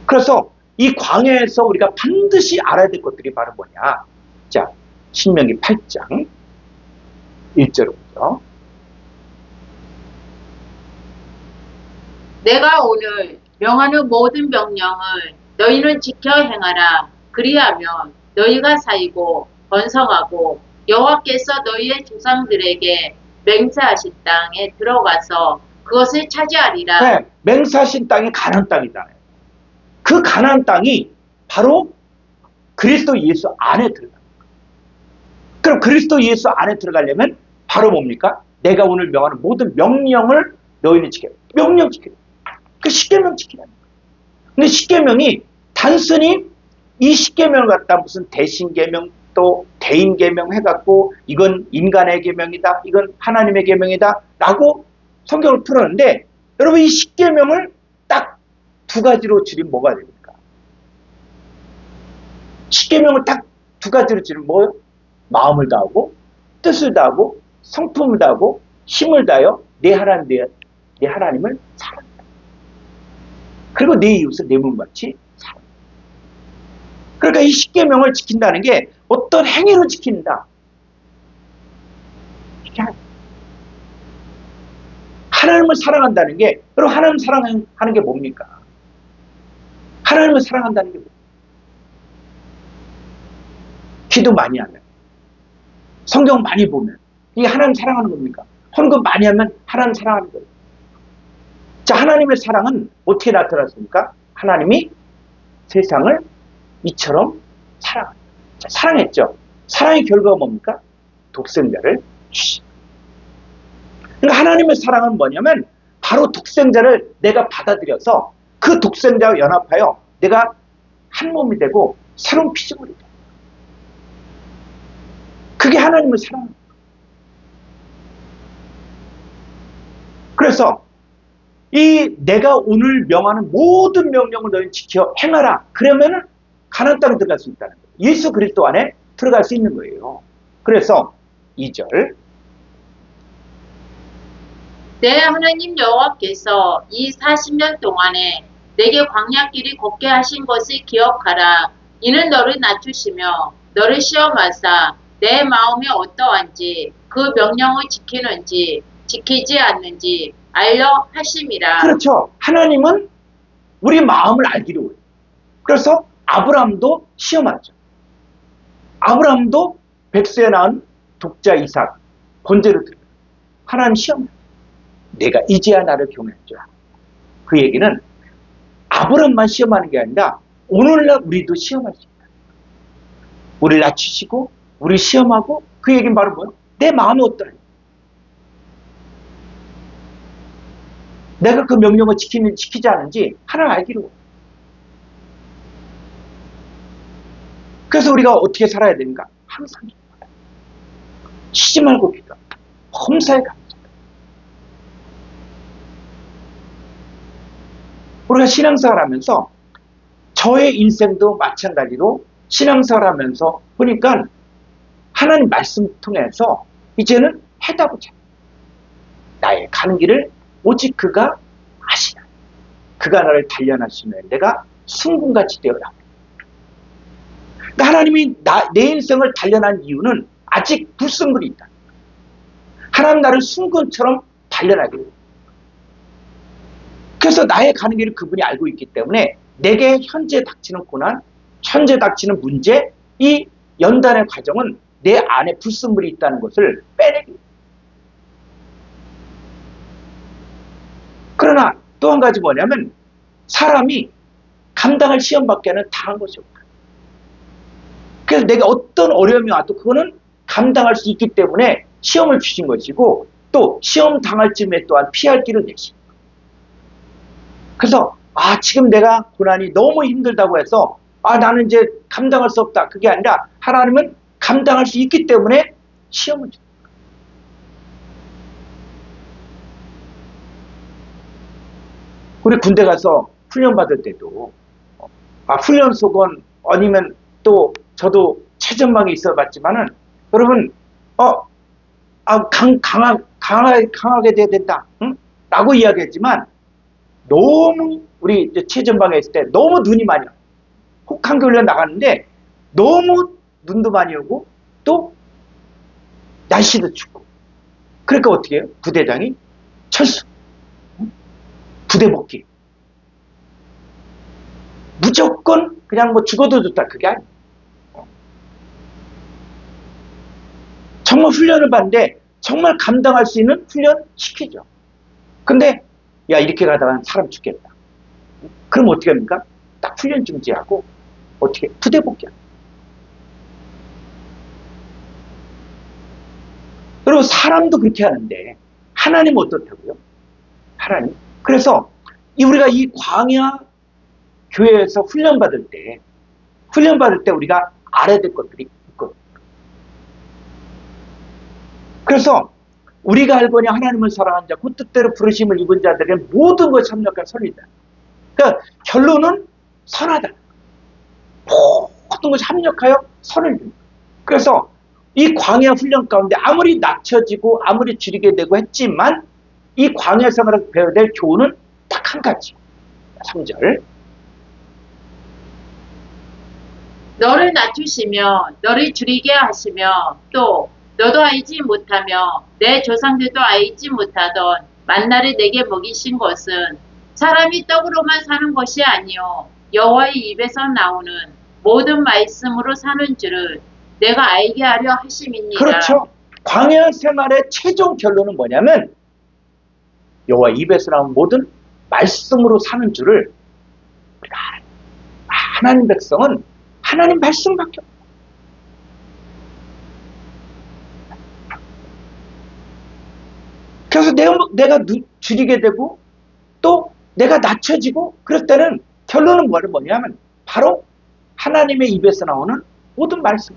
그래서 이 광야에서 우리가 반드시 알아야 될 것들이 바로 뭐냐. 자, 신명기 8장 1절부터 내가 오늘 명하는 모든 명령을 너희는 지켜 행하라. 그리하면 너희가 살고 번성하고 여호와께서 너희의 조상들에게 맹세하신 땅에 들어가서 그것을 차지하리라. 네, 맹세하신 땅이 가나안 땅이잖아요. 그 가나안 땅이 바로 그리스도 예수 안에 들어갑니다. 그럼 그리스도 예수 안에 들어가려면 바로 뭡니까? 내가 오늘 명하는 모든 명령을 너희는 지켜야 돼. 명령 지켜야 돼. 그 십계명 지키라는 거예요. 근데 십계명이 단순히 이 십계명을 갖다 무슨 대신계명 또 대인계명 해갖고 이건 인간의 계명이다. 이건 하나님의 계명이다. 라고 성경을 풀었는데 여러분 이 십계명을 딱 두 가지로 줄이면 뭐가 됩니까? 십계명을 딱 두 가지로 줄이면 뭐예요? 마음을 다하고 뜻을 다하고 성품을 다하고 힘을 다하여 내 하나님을 사랑한다. 그리고 내 이웃을 내 몸같이 사랑한다. 그러니까 이 십계명을 지킨다는 게 어떤 행위로 지킨다. 하나님을 사랑한다는 게, 그럼 하나님 사랑하는 게 뭡니까? 하나님을 사랑한다는 게 뭡니까? 기도 많이 하면, 성경 많이 보면, 이게 하나님 사랑하는 겁니까? 헌금 많이 하면 하나님 사랑하는 거예요. 자, 하나님의 사랑은 어떻게 나타났습니까? 하나님이 세상을 이처럼 사랑합니다. 자, 사랑했죠. 사랑의 결과가 뭡니까? 독생자를 주십니다. 그러니까 하나님의 사랑은 뭐냐면 바로 독생자를 내가 받아들여서 그 독생자와 연합하여 내가 한 몸이 되고 새로운 피조물이 돼. 그게 하나님의 사랑입니다. 그래서 이 내가 오늘 명하는 모든 명령을 너희는 지켜 행하라. 그러면은 가나안 땅에 들어갈 수 있다는 거예요. 예수 그리스도 안에 들어갈 수 있는 거예요. 그래서 2절 내 하나님 여호와께서 이 40년 동안에 내게 광야길이 걷게 하신 것을 기억하라. 이는 너를 낮추시며 너를 시험하사 내 마음이 어떠한지 그 명령을 지키는지 지키지 않는지 알려 하심이라. 그렇죠. 하나님은 우리 마음을 알기로 해요. 그래서 아브라함도 시험하죠. 아브라함도 백수에 낳은 독자 이삭 번제를 드려요. 하나님 시험해요. 내가 이제야 나를 경외하라. 그 얘기는 아브라함만 시험하는 게 아니라 오늘날 우리도 시험할 수 있다. 우리를 낮추시고 우리 시험하고 그 얘기는 바로 뭐예요? 내 마음이 어떠냐. 내가 그 명령을 지키지 않은지 하나님 알기로 해요. 그래서 우리가 어떻게 살아야 됩니까? 항상 기도하라. 쉬지 말고 기도하라. 범사에 감사하라. 우리가 신앙생활 하면서 저의 인생도 마찬가지로 신앙생활 하면서 보니까 하나님 말씀 통해서 이제는 해답을 찾아요. 나의 가는 길을 오직 그가 아시나. 그가 나를 단련하시면 내가 순금같이 되어라. 그러니까 하나님이 내 인생을 단련한 이유는 아직 불순물이 있다. 하나님 나를 순금처럼 단련하기로 해요. 그래서 나의 가는 길을 그분이 알고 있기 때문에 내게 현재 닥치는 고난, 현재 닥치는 문제, 이 연단의 과정은 내 안에 불순물이 있다는 것을 빼내기. 그러나 또 한 가지 뭐냐면 사람이 감당할 시험밖에 는 당한 것이 없다. 그래서 내가 어떤 어려움이 와도 그거는 감당할 수 있기 때문에 시험을 주신 것이고 또 시험 당할 쯤에 또한 피할 길을 내십니다. 그래서 지금 내가 고난이 너무 힘들다고 해서 나는 이제 감당할 수 없다. 그게 아니라 하나님은 감당할 수 있기 때문에 시험을 줍니다. 우리 군대 가서 훈련 받을 때도 훈련 속은 아니면 또 저도 최전방에 있어 봤지만은 여러분 강하게 돼야 된다. 응? 라고 이야기했지만 너무 우리 최전방에 있을 때 너무 눈이 많이 와요. 혹한기 훈련 나갔는데 너무 눈도 많이 오고 또 날씨도 춥고 그러니까 어떻게 해요? 부대장이 철수 부대 복귀 무조건 그냥 뭐 죽어도 좋다 그게 아니에요. 정말 훈련을 받는데 정말 감당할 수 있는 훈련 시키죠. 근데 야 이렇게 가다가 사람 죽겠다. 그럼 어떻게 합니까? 딱 훈련 중지하고 어떻게 부대 복귀합니다. 여러분 사람도 그렇게 하는데 하나님은 어떻다고요? 하나님. 그래서 우리가 이 광야 교회에서 훈련 받을 때 우리가 알아야 될 것들이 있거든요. 그래서 우리가 알거니 하나님을 사랑한 자, 그 뜻대로 부르심을 입은 자들은 모든 것이 합력한 선이다. 그러니까 결론은 선하다. 모든 것이 합력하여 선을 줍니다. 그래서 이 광야 훈련 가운데 아무리 낮춰지고 아무리 줄이게 되고 했지만 이 광야 생활에서 배워야 될 교훈은 딱 한 가지. 3절. 너를 낮추시며 너를 줄이게 하시며 또 너도 알지 못하며 내 조상들도 알지 못하던 만나를 내게 먹이신 것은 사람이 떡으로만 사는 것이 아니요 여호와의 입에서 나오는 모든 말씀으로 사는 줄을 내가 알게 하려 하심이니라. 그렇죠. 광야 생활의 최종 결론은 뭐냐면 여호와 입에서 나온 모든 말씀으로 사는 줄을 우리가 알아요. 하나님 백성은 하나님 말씀밖에 없어요. 그래서 내가 줄이게 되고 또 내가 낮춰지고 그럴 때는 결론은 뭐냐면 바로 하나님의 입에서 나오는 모든 말씀.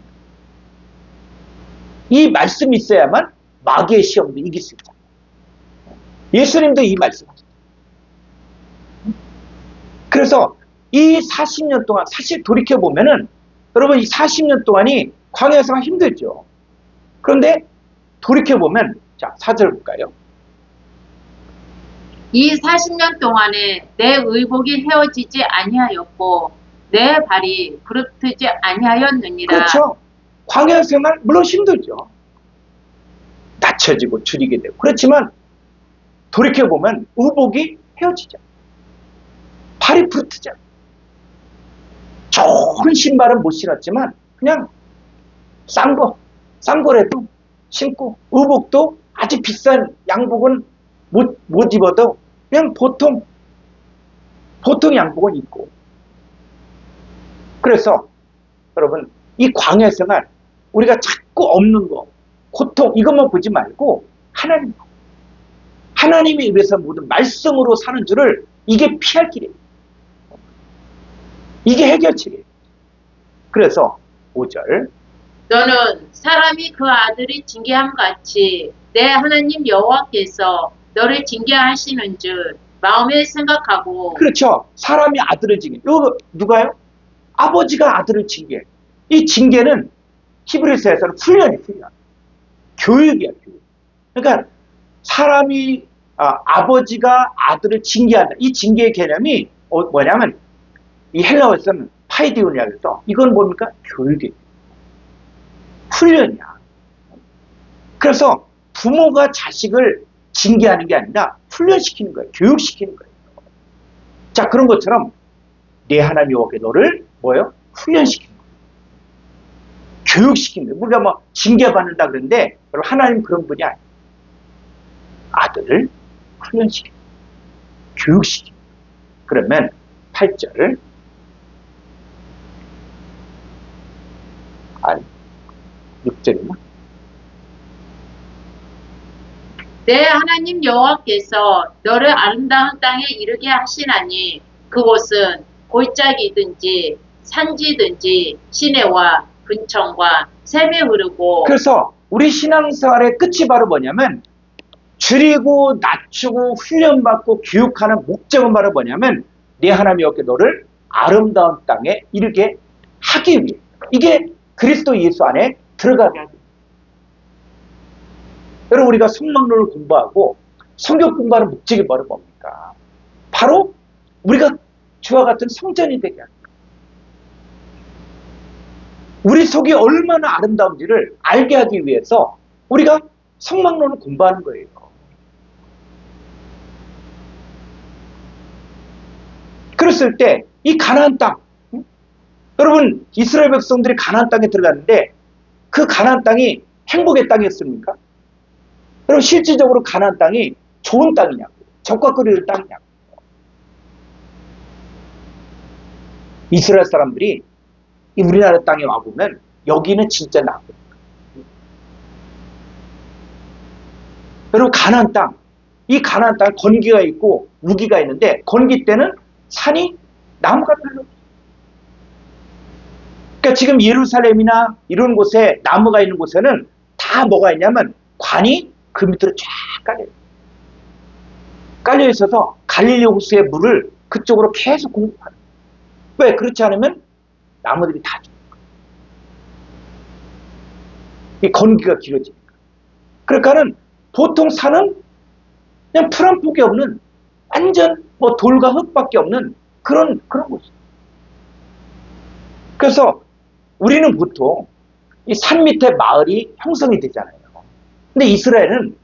이 말씀이 있어야만 마귀의 시험도 이길 수 있잖아요. 예수님도 이 말씀하셨어요. 그래서 이 40년 동안 사실 돌이켜보면은 여러분 이 40년 동안이 광야에서가 힘들죠. 그런데 돌이켜보면 자 4절 볼까요? 이 40년 동안에 내 의복이 헤어지지 아니하였고 내 발이 부르트지 아니하였느니라. 그렇죠. 광야 생활 물론 힘들죠. 낮춰지고 줄이게 되고 그렇지만 돌이켜보면 의복이 헤어지죠. 발이 부르트죠. 좋은 신발은 못 신었지만 그냥 싼 거라도 신고 의복도 아주 비싼 양복은 못 입어도 그냥 보통 양복은 입고 그래서 여러분 이 광야 생활 우리가 자꾸 없는 거 고통 이것만 보지 말고 하나님의 입에서 모든 말씀으로 사는 줄을 이게 피할 길이에요. 이게 해결책이에요. 그래서 5절 너는 사람이 그 아들이 징계함 같이 내 하나님 여호와께서 너를 징계하시는 줄 마음에 생각하고. 그렇죠. 사람이 아들을 징계. 이거 누가요? 아버지가 아들을 징계. 이 징계는 히브리서에서는 훈련. 교육이야, 교육. 그러니까 사람이 아버지가 아들을 징계한다. 이 징계의 개념이 뭐냐면 이 헬라어에서는 파이디온이라고 해서 이건 뭡니까? 교육이에요. 훈련이야. 그래서 부모가 자식을 징계하는 게 아니라 훈련시키는 거예요. 교육시키는 거예요. 자, 그런 것처럼 내 하나님 여호와께 너를 뭐예요? 훈련시키는 거예요. 교육시키는 거예요. 우리가 뭐 징계받는다 그러는데 여러분 하나님 그런 분이 아니에요. 아들을 훈련시키는 거예요. 교육시키는 거예요. 그러면 8절 6절이나 내 하나님 여호와께서 너를 아름다운 땅에 이르게 하시나니 그곳은 골짜기든지 산지든지 시내와 근청과 샘이 흐르고. 그래서 우리 신앙생활의 끝이 바로 뭐냐면 줄이고 낮추고 훈련받고 교육하는 목적은 바로 뭐냐면 내 하나님 여호와께 너를 아름다운 땅에 이르게 하기 위해 이게 그리스도 예수 안에 들어가게 하기 위해. 여러분 우리가 성막론을 공부하고 성경 공부하는 목적이 바로 뭡니까? 바로 우리가 주와 같은 성전이 되게 하는 거예요. 우리 속이 얼마나 아름다운지를 알게 하기 위해서 우리가 성막론을 공부하는 거예요. 그랬을 때 이 가나안 땅 여러분 이스라엘 백성들이 가나안 땅에 들어갔는데 그 가나안 땅이 행복의 땅이었습니까? 여러분 실질적으로 가나안 땅이 좋은 땅이냐고 적과 끓이는 땅이냐고 이스라엘 사람들이 우리나라 땅에 와보면 여기는 진짜 나고 여러분 가나안 땅 이 가나안 땅 건기가 있고 우기가 있는데 건기 때는 산이 나무가 별로 없어요. 그러니까 지금 예루살렘이나 이런 곳에 나무가 있는 곳에는 다 뭐가 있냐면 관이 그 밑으로 쫙 깔려 있어서 갈릴리 호수의 물을 그쪽으로 계속 공급하는 거예요. 왜? 그렇지 않으면 나무들이 다 죽는 거예요. 이 건기가 길어지니까. 그러니까는 보통 산은 그냥 풀 한 폭이 없는 완전 뭐 돌과 흙밖에 없는 그런 곳이에요. 그래서 우리는 보통 이 산 밑에 마을이 형성이 되잖아요. 근데 이스라엘은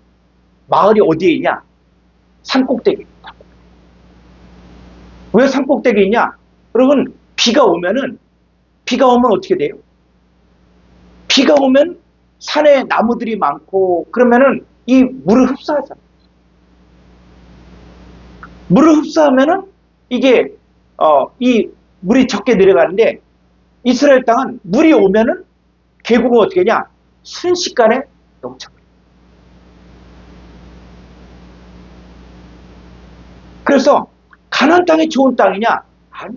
마을이 어디에 있냐? 산 꼭대기에 있다. 왜 산 꼭대기에 있냐? 여러분, 비가 오면 어떻게 돼요? 비가 오면 산에 나무들이 많고 그러면은 이 물을 흡수하잖아요. 물을 흡수하면은 이게 이 물이 적게 내려가는데 이스라엘 땅은 물이 오면은 계곡은 어떻게 하냐? 순식간에 넘쳐버려요. 그래서 가나안 땅이 좋은 땅이냐? 아니.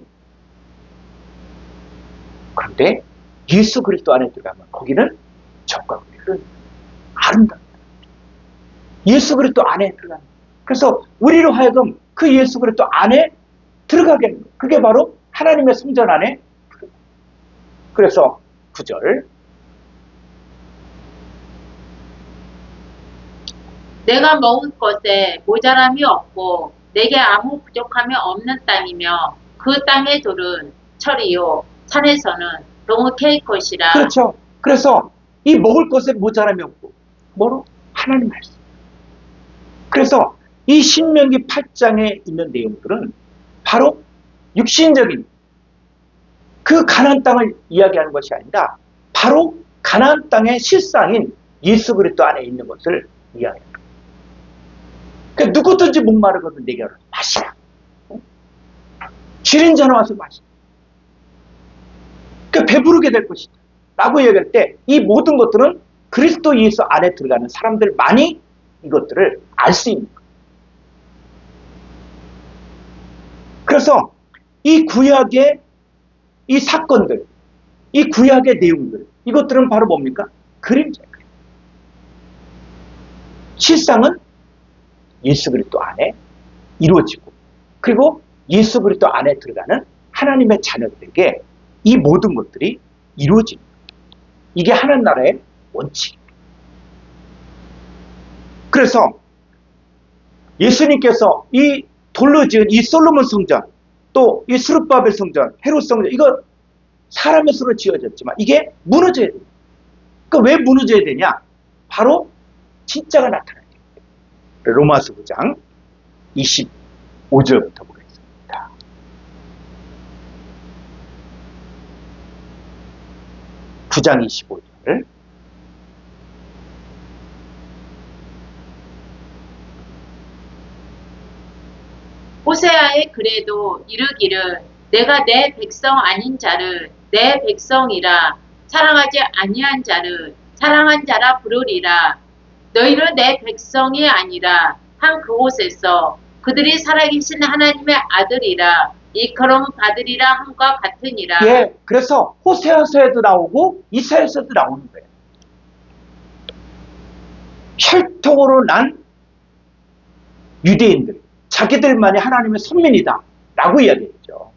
그런데 예수 그리스도 안에 들어가면 거기는 적과 그리스도는 아름답다. 예수 그리스도 안에 들어가는 거예요. 그래서 우리로 하여금 그 예수 그리스도 안에 들어가게 하는 거예요. 그게 바로 하나님의 성전 안에 들어가요. 그래서 9절 내가 먹을 것에 모자람이 없고 내게 아무 부족함이 없는 땅이며 그 땅의 돌은 철이요 산에서는 너무 캐일 것이라. 그렇죠. 그래서 이 먹을 것에 모자람이 없고 뭐로? 하나님 말씀. 그래서 이 신명기 8장에 있는 내용들은 바로 육신적인 그 가나안 땅을 이야기하는 것이 아니라 바로 가나안 땅의 실상인 예수 그리스도 안에 있는 것을 이야기합니다. 그러니까 누구든지 목마르거든 내게 와서 마시라. 지린 자는 와서 마시라. 그러니까 배부르게 될 것이다. 라고 얘기할 때 이 모든 것들은 그리스도 예수 안에 들어가는 사람들만이 이것들을 알 수 있는 거예요. 그래서 이 구약의 이 사건들, 이 구약의 내용들, 이것들은 바로 뭡니까? 그림자예요. 실상은 예수 그리스도 안에 이루어지고 그리고 예수 그리스도 안에 들어가는 하나님의 자녀들에게 이 모든 것들이 이루어집니다. 이게 하나님 나라의 원칙입니다. 그래서 예수님께서 이 돌로 지은 이 솔로몬 성전, 또 이 스룹바벨 성전, 헤롯 성전, 이거 사람의 손으로 지어졌지만 이게 무너져야 돼요. 그러니까 왜 무너져야 되냐? 바로 진짜가 나타나야 돼요. 로마서 9장 25절부터 보겠습니다. (9장 25절) 호세아의 글에도 이르기를 내가 내 백성 아닌 자를 내 백성이라 사랑하지 아니한 자를 사랑한 자라 부르리라. 너희는 내 백성이 아니라 한 그곳에서 그들이 살아계신 하나님의 아들이라 이끌음 받으리라 함과 같으니라. 예, 그래서 호세아서에도 나오고 이사야서에도 나오는 거예요. 혈통으로 난 유대인들, 자기들만이 하나님의 선민이다 라고 이야기했죠.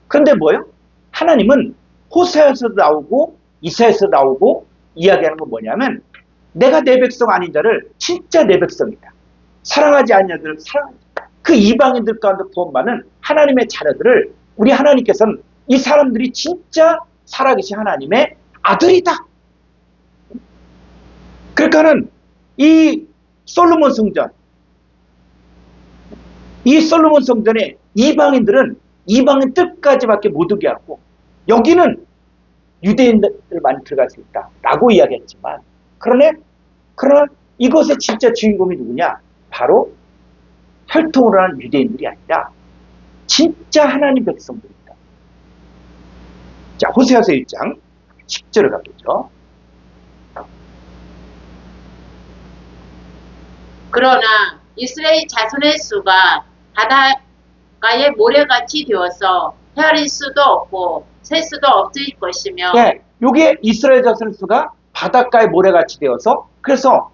그런데 뭐예요? 하나님은 호세아서도 나오고 이사야서도 나오고 이야기하는 건 뭐냐면 내가 내 백성 아닌 자를 진짜 내 백성이다. 사랑하지 않는 자들을 사랑하지. 그 이방인들 가운데 구원받는 하나님의 자녀들을 우리 하나님께서는 이 사람들이 진짜 살아계신 하나님의 아들이다. 그러니까는 이 솔로몬 성전, 이 솔로몬 성전에 이방인들은 이방인 뜻까지밖에 못 오게 하고 여기는 유대인들만 들어갈 수 있다 라고 이야기했지만 그러나 이것의 진짜 주인공이 누구냐? 바로 혈통으로 한 유대인들이 아니라 진짜 하나님 백성들입니다. 자, 호세아서 1장 10절을 가보죠. 그러나 이스라엘 자손의 수가 바닷가의 모래같이 되어서 헤아릴 수도 없고 셀 수도 없을 것이며. 네, 요게 이스라엘 자손의 수가 바닷가의 모래같이 되어서 그래서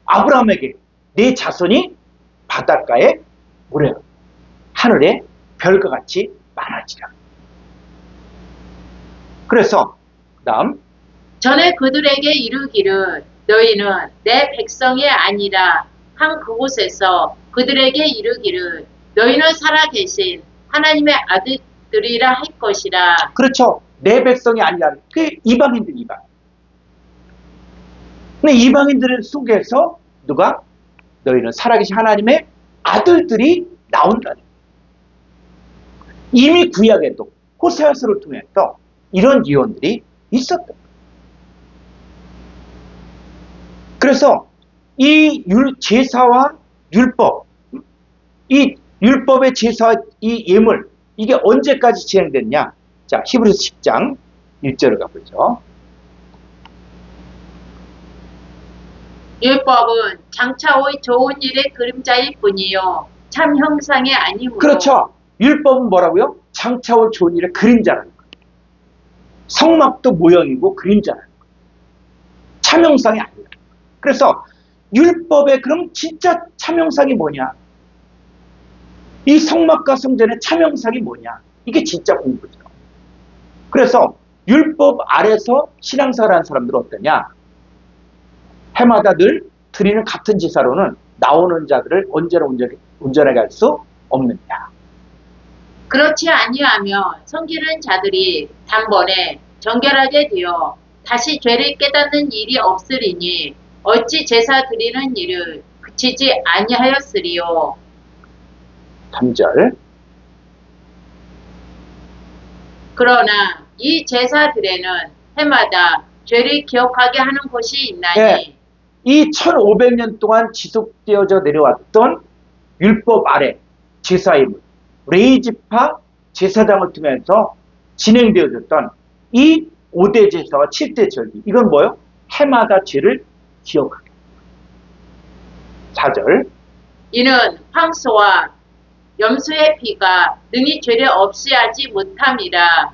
아브라함에게 내 자손이 바닷가의 모래, 하늘의 별과 같이 많아지라. 그래서 다음 전에 그들에게 이르기를 너희는 내 백성이 아니라 한 그곳에서 그들에게 이르기를 너희는 살아계신 하나님의 아들들이라 할 것이라. 그렇죠. 내 백성이 아니라 그 이방인들 이방. 근데 이방인들 속에서 누가 너희는 살아계신 하나님의 아들들이 나온다. 이미 구약에도 호세아서를 통해서 이런 예언들이 있었다. 그래서 이 제사와 율법, 이 율법의 제사와 이 예물, 이게 언제까지 진행됐냐? 자, 히브리서 10장 1절을 가보죠. 율법은 장차의 좋은 일의 그림자일 뿐이요 참 형상이 아니므로. 그렇죠. 율법은 뭐라고요? 장차올 좋은 일의 그림자라는 거예요. 성막도 모형이고 그림자라는 거예요. 참형상이 아니라. 그래서 율법의 그럼 진짜 참형상이 뭐냐? 이 성막과 성전의 참형상이 뭐냐? 이게 진짜 공부죠. 그래서 율법 아래서 신앙생활하는 사람들은 어떠냐? 해마다 늘 드리는 같은 제사로는 나오는 자들을 언제나 온전하게 할 수 없느냐? 그렇지 아니하면 섬기는 자들이 단번에 정결하게 되어 다시 죄를 깨닫는 일이 없으리니 어찌 제사 드리는 일을 그치지 아니하였으리요. 3절. 그러나 이 제사들에는 해마다 죄를 기억하게 하는 것이 있나니. 네. 이 1500년 동안 지속되어져 내려왔던 율법 아래 제사임을 레이지파 제사장을 통해서 진행되어졌던 이 5대 제사와 7대 절기, 이건 뭐예요? 해마다 죄를 기억하게. 4절. 이는 황소와 염소의 피가 능히 죄를 없이 하지 못함이라.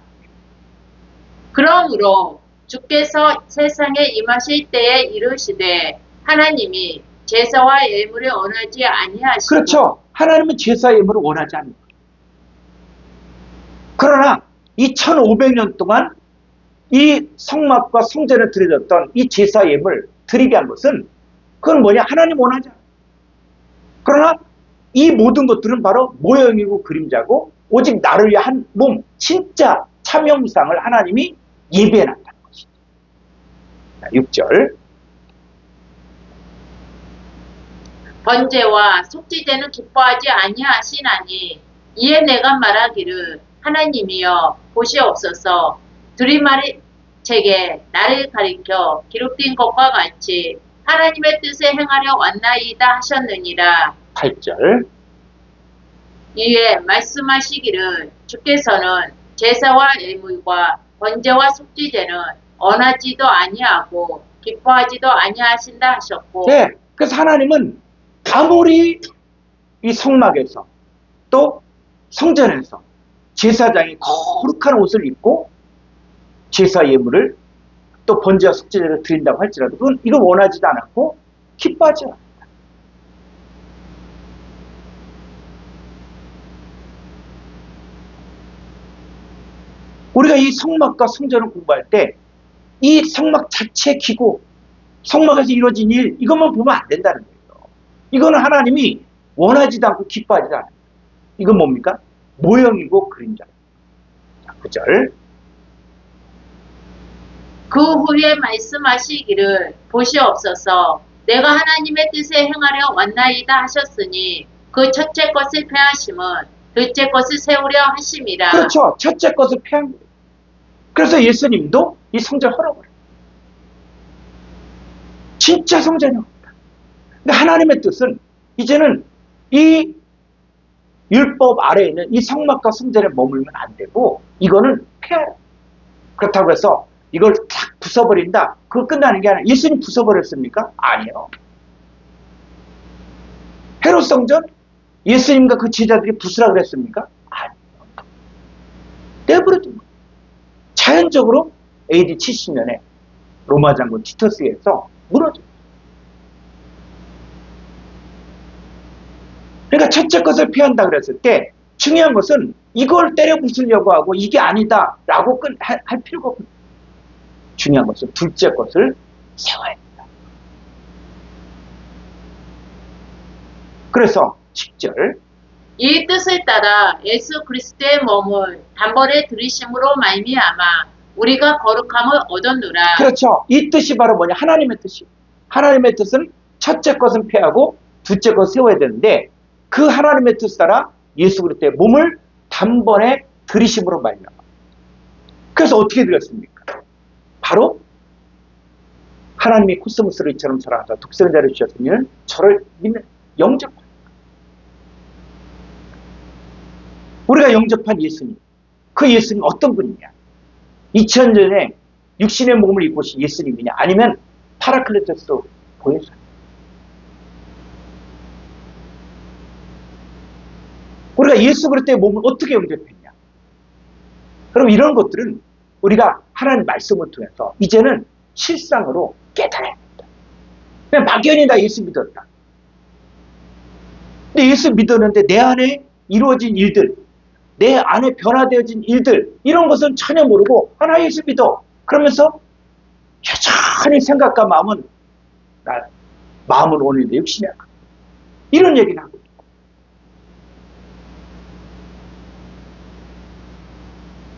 그러므로 주께서 세상에 임하실 때에 이르시되 하나님이 제사와 예물을 원하지 아니하시고. 그렇죠. 하나님은 제사 예물을 원하지 않는 거예요. 그러나 이 1500년 동안 이 성막과 성전에 드려졌던 이 제사 예물 드리게 한 것은 그건 뭐냐? 하나님 원하지 않아요. 그러나 이 모든 것들은 바로 모형이고 그림자고 오직 나를 위한 한 몸, 진짜 참형상을 하나님이 예배해놨다는 것이죠. 6절. 번제와 속죄제는 기뻐하지 아니하시나니 이에 내가 말하기를 하나님이여 보시옵소서. 두리마리 책에 나를 가리켜 기록된 것과 같이 하나님의 뜻을 행하려 왔나이다 하셨느니라. 8절. 이에 말씀하시기를 주께서는 제사와 예물과 번제와 속죄제는 원하지도 아니하고 기뻐하지도 아니하신다 하셨고. 네, 그래서 하나님은 아무리 이 성막에서 또 성전에서 제사장이 거룩한 옷을 입고 제사 예물을 또 번제와 속죄제를 드린다고 할지라도 그건 이걸 원하지도 않았고 기뻐하지 않았다. 우리가 이 성막과 성전을 공부할 때 이 성막 자체 기구, 성막에서 이루어진 일, 이것만 보면 안 된다는 거예요. 이거는 하나님이 원하지도 않고 기뻐하지도 않아요. 이건 뭡니까? 모형이고 그림자. 9절. 그 후에 말씀하시기를 보시옵소서. 내가 하나님의 뜻에 행하려 왔나이다 하셨으니 그 첫째 것을 폐하심은 둘째 것을 세우려 하심이라. 그렇죠. 첫째 것을 폐한 거예요. 그래서 예수님도 이 성전 허락을 해요. 진짜 성전이었다. 근데 하나님의 뜻은 이제는 이 율법 아래에 있는 이 성막과 성전에 머물면 안 되고 이거는 폐하라. 그렇다고 해서 이걸 탁 부숴버린다. 그거 끝나는 게 아니라 예수님 부숴버렸습니까? 아니요. 헤롯 성전 예수님과 그 제자들이 부수라 그랬습니까? 아니요. 내버려둔 거예요. 자연적으로 AD 70년에 로마 장군 티터스에 의해서 무너져요. 그러니까 첫째 것을 피한다 그랬을 때 중요한 것은 이걸 때려 부수려고 하고 이게 아니다라고 할 필요가 없어요. 중요한 것은 둘째 것을 세워야 된다. 그래서 10절. 이 뜻을 따라 예수 그리스도의 몸을 단번에 들이심으로 말미암아 우리가 거룩함을 얻었노라. 그렇죠. 이 뜻이 바로 뭐냐? 하나님의 뜻이에요. 하나님의 뜻은 첫째 것은 폐하고 둘째 것을 세워야 되는데 그 하나님의 뜻 따라 예수 그리스도의 몸을 단번에 들이심으로 말미암아. 그래서 어떻게 드렸습니까? 바로 하나님이 코스모스를 이처럼 사랑하사 독생자를 주셨으면 저를 믿는 영접한 우리가 영접한 예수님. 그 예수님 어떤 분이냐? 2000년에 육신의 몸을 입고 오신 예수님이냐? 아니면 파라클레토스도 보혜사. 우리가 예수 그리스도의 몸을 어떻게 영접했냐? 그럼 이런 것들은 우리가 하나님 말씀을 통해서 이제는 실상으로 깨달아야 합니다. 그냥 막연히 나 예수 믿었다. 근데 예수 믿었는데 내 안에 이루어진 일들, 내 안에 변화되어진 일들, 이런 것은 전혀 모르고 나 예수 믿어. 그러면서 여전히 생각과 마음은 오는데 육신이 약하다. 이런 얘기는 하고 있고.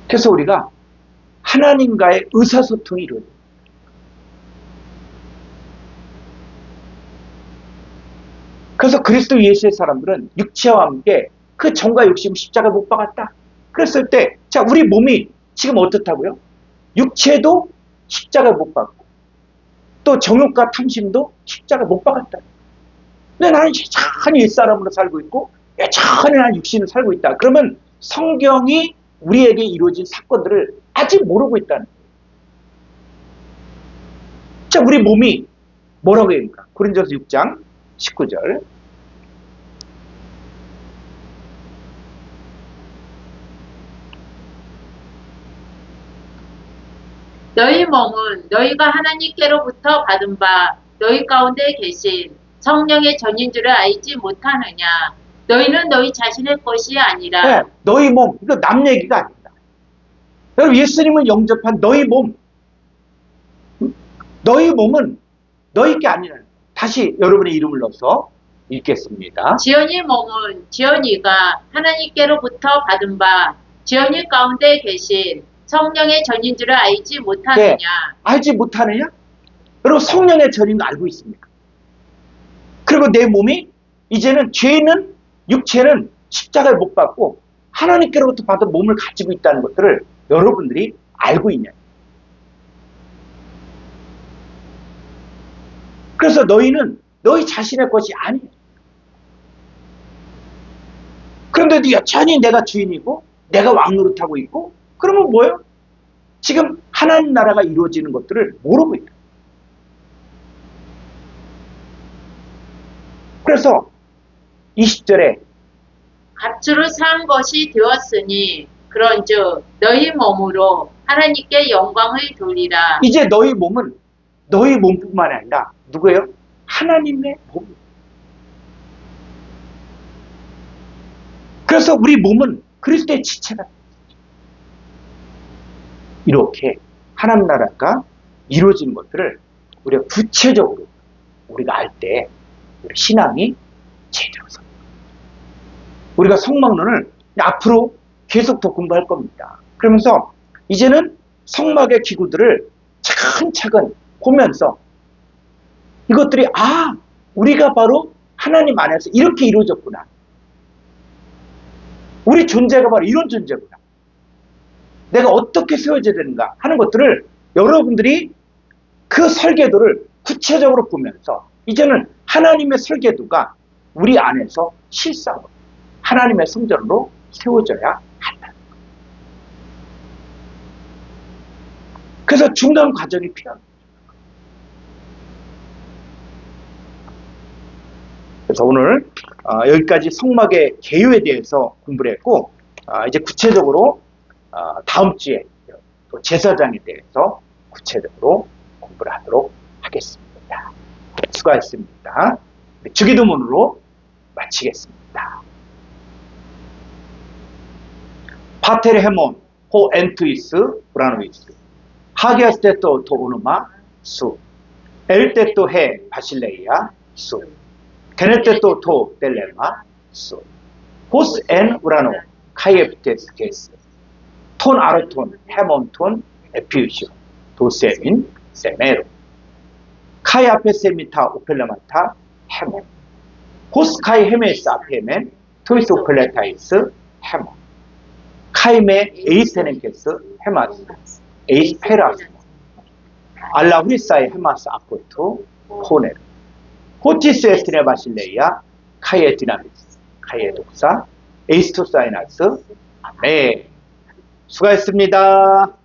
그래서 우리가 하나님과의 의사소통이 이루어져요. 그래서 그리스도 예수의 사람들은 육체와 함께 그 정과 욕심 십자가 못 박았다. 그랬을 때, 자, 우리 몸이 지금 어떻다고요? 육체도 십자가 못 박고, 또 정욕과 탐심도 십자가 못 박았다. 근데 나는 여전히 옛사람으로 살고 있고, 여전히 나는 육신을 살고 있다. 그러면 성경이 우리에게 이루어진 사건들을 아직 모르고 있다는 거예요. 자, 우리 몸이 뭐라고 합니까? 고린도서 6장 19절. 너희 몸은 너희가 하나님께로부터 받은 바 너희 가운데 계신 성령의 전인 줄을 알지 못하느냐. 너희는 너희 자신의 것이 아니라. 네, 너희 몸, 이거 남 얘기가 아닙니다. 여러분, 예수님을 영접한 너희 몸, 너희 몸은 너희 게 아니라. 다시 여러분의 이름을 넣어서 읽겠습니다. 지연이 몸은 지연이가 하나님께로부터 받은 바 지연이 가운데 계신 성령의 전인 줄을 알지 못하느냐. 네, 알지 못하느냐? 여러분, 성령의 전인 거 알고 있습니까? 그리고 내 몸이 이제는 죄는 육체는 십자가를 못 받고 하나님께로부터 받은 몸을 가지고 있다는 것들을 여러분들이 알고 있냐? 그래서 너희는 너희 자신의 것이 아니에요. 그런데도 여전히 내가 주인이고 내가 왕노릇하고 있고 그러면 뭐예요? 지금 하나님 나라가 이루어지는 것들을 모르고 있다. 그래서 20절에 값으로 산 것이 되었으니 그런즉 너희 몸으로 하나님께 영광을 돌리라. 이제 너희 몸은 너희 몸뿐만 아니라 누구예요? 하나님의 몸. 그래서 우리 몸은 그리스도의 지체가 이렇게 하나님 나라가 이루어지는 것들을 우리가 구체적으로 우리가 알 때 신앙이 제대로 서. 우리가 성막론을 앞으로 계속 더 공부할 겁니다. 그러면서 이제는 성막의 기구들을 차근차근 보면서 이것들이 우리가 바로 하나님 안에서 이렇게 이루어졌구나. 우리 존재가 바로 이런 존재구나. 내가 어떻게 세워져야 되는가 하는 것들을 여러분들이 그 설계도를 구체적으로 보면서 이제는 하나님의 설계도가 우리 안에서 실상으로 하나님의 성전으로 세워져야 한다. 그래서 중간 과정이 필요합니다. 그래서 오늘 여기까지 성막의 개요에 대해서 공부를 했고 이제 구체적으로 다음 주에 또 제사장에 대해서 구체적으로 공부를 하도록 하겠습니다. 수고하셨습니다. 주기도문으로 마치겠습니다. 파테르 헤몬 호 엔투이스 브라노이스 하게아스테토 토우누마 수 엘테토 헤 바실레이아 수 게네테토 토 델레마 수 호스 엔 우라노 카이에프테스 케스 톤 아르톤 헤몬톤 에피우시오, 도세민, 세메로, 카이 앞에 세미타 오펠라마타, 헤모, 호스카이 헤메스 앞에멘, 토이스 오펠레타이스, 헤모, 카이메 에이스테넨케스, 헤마스, 에이스페라스, 알라후리사의 헤마스 아포토, 포네르, 호티스 에스티네 바실레이아, 카이에 디나미스, 카이에 독사, 에이스토사이나스, 네. 수고했습니다.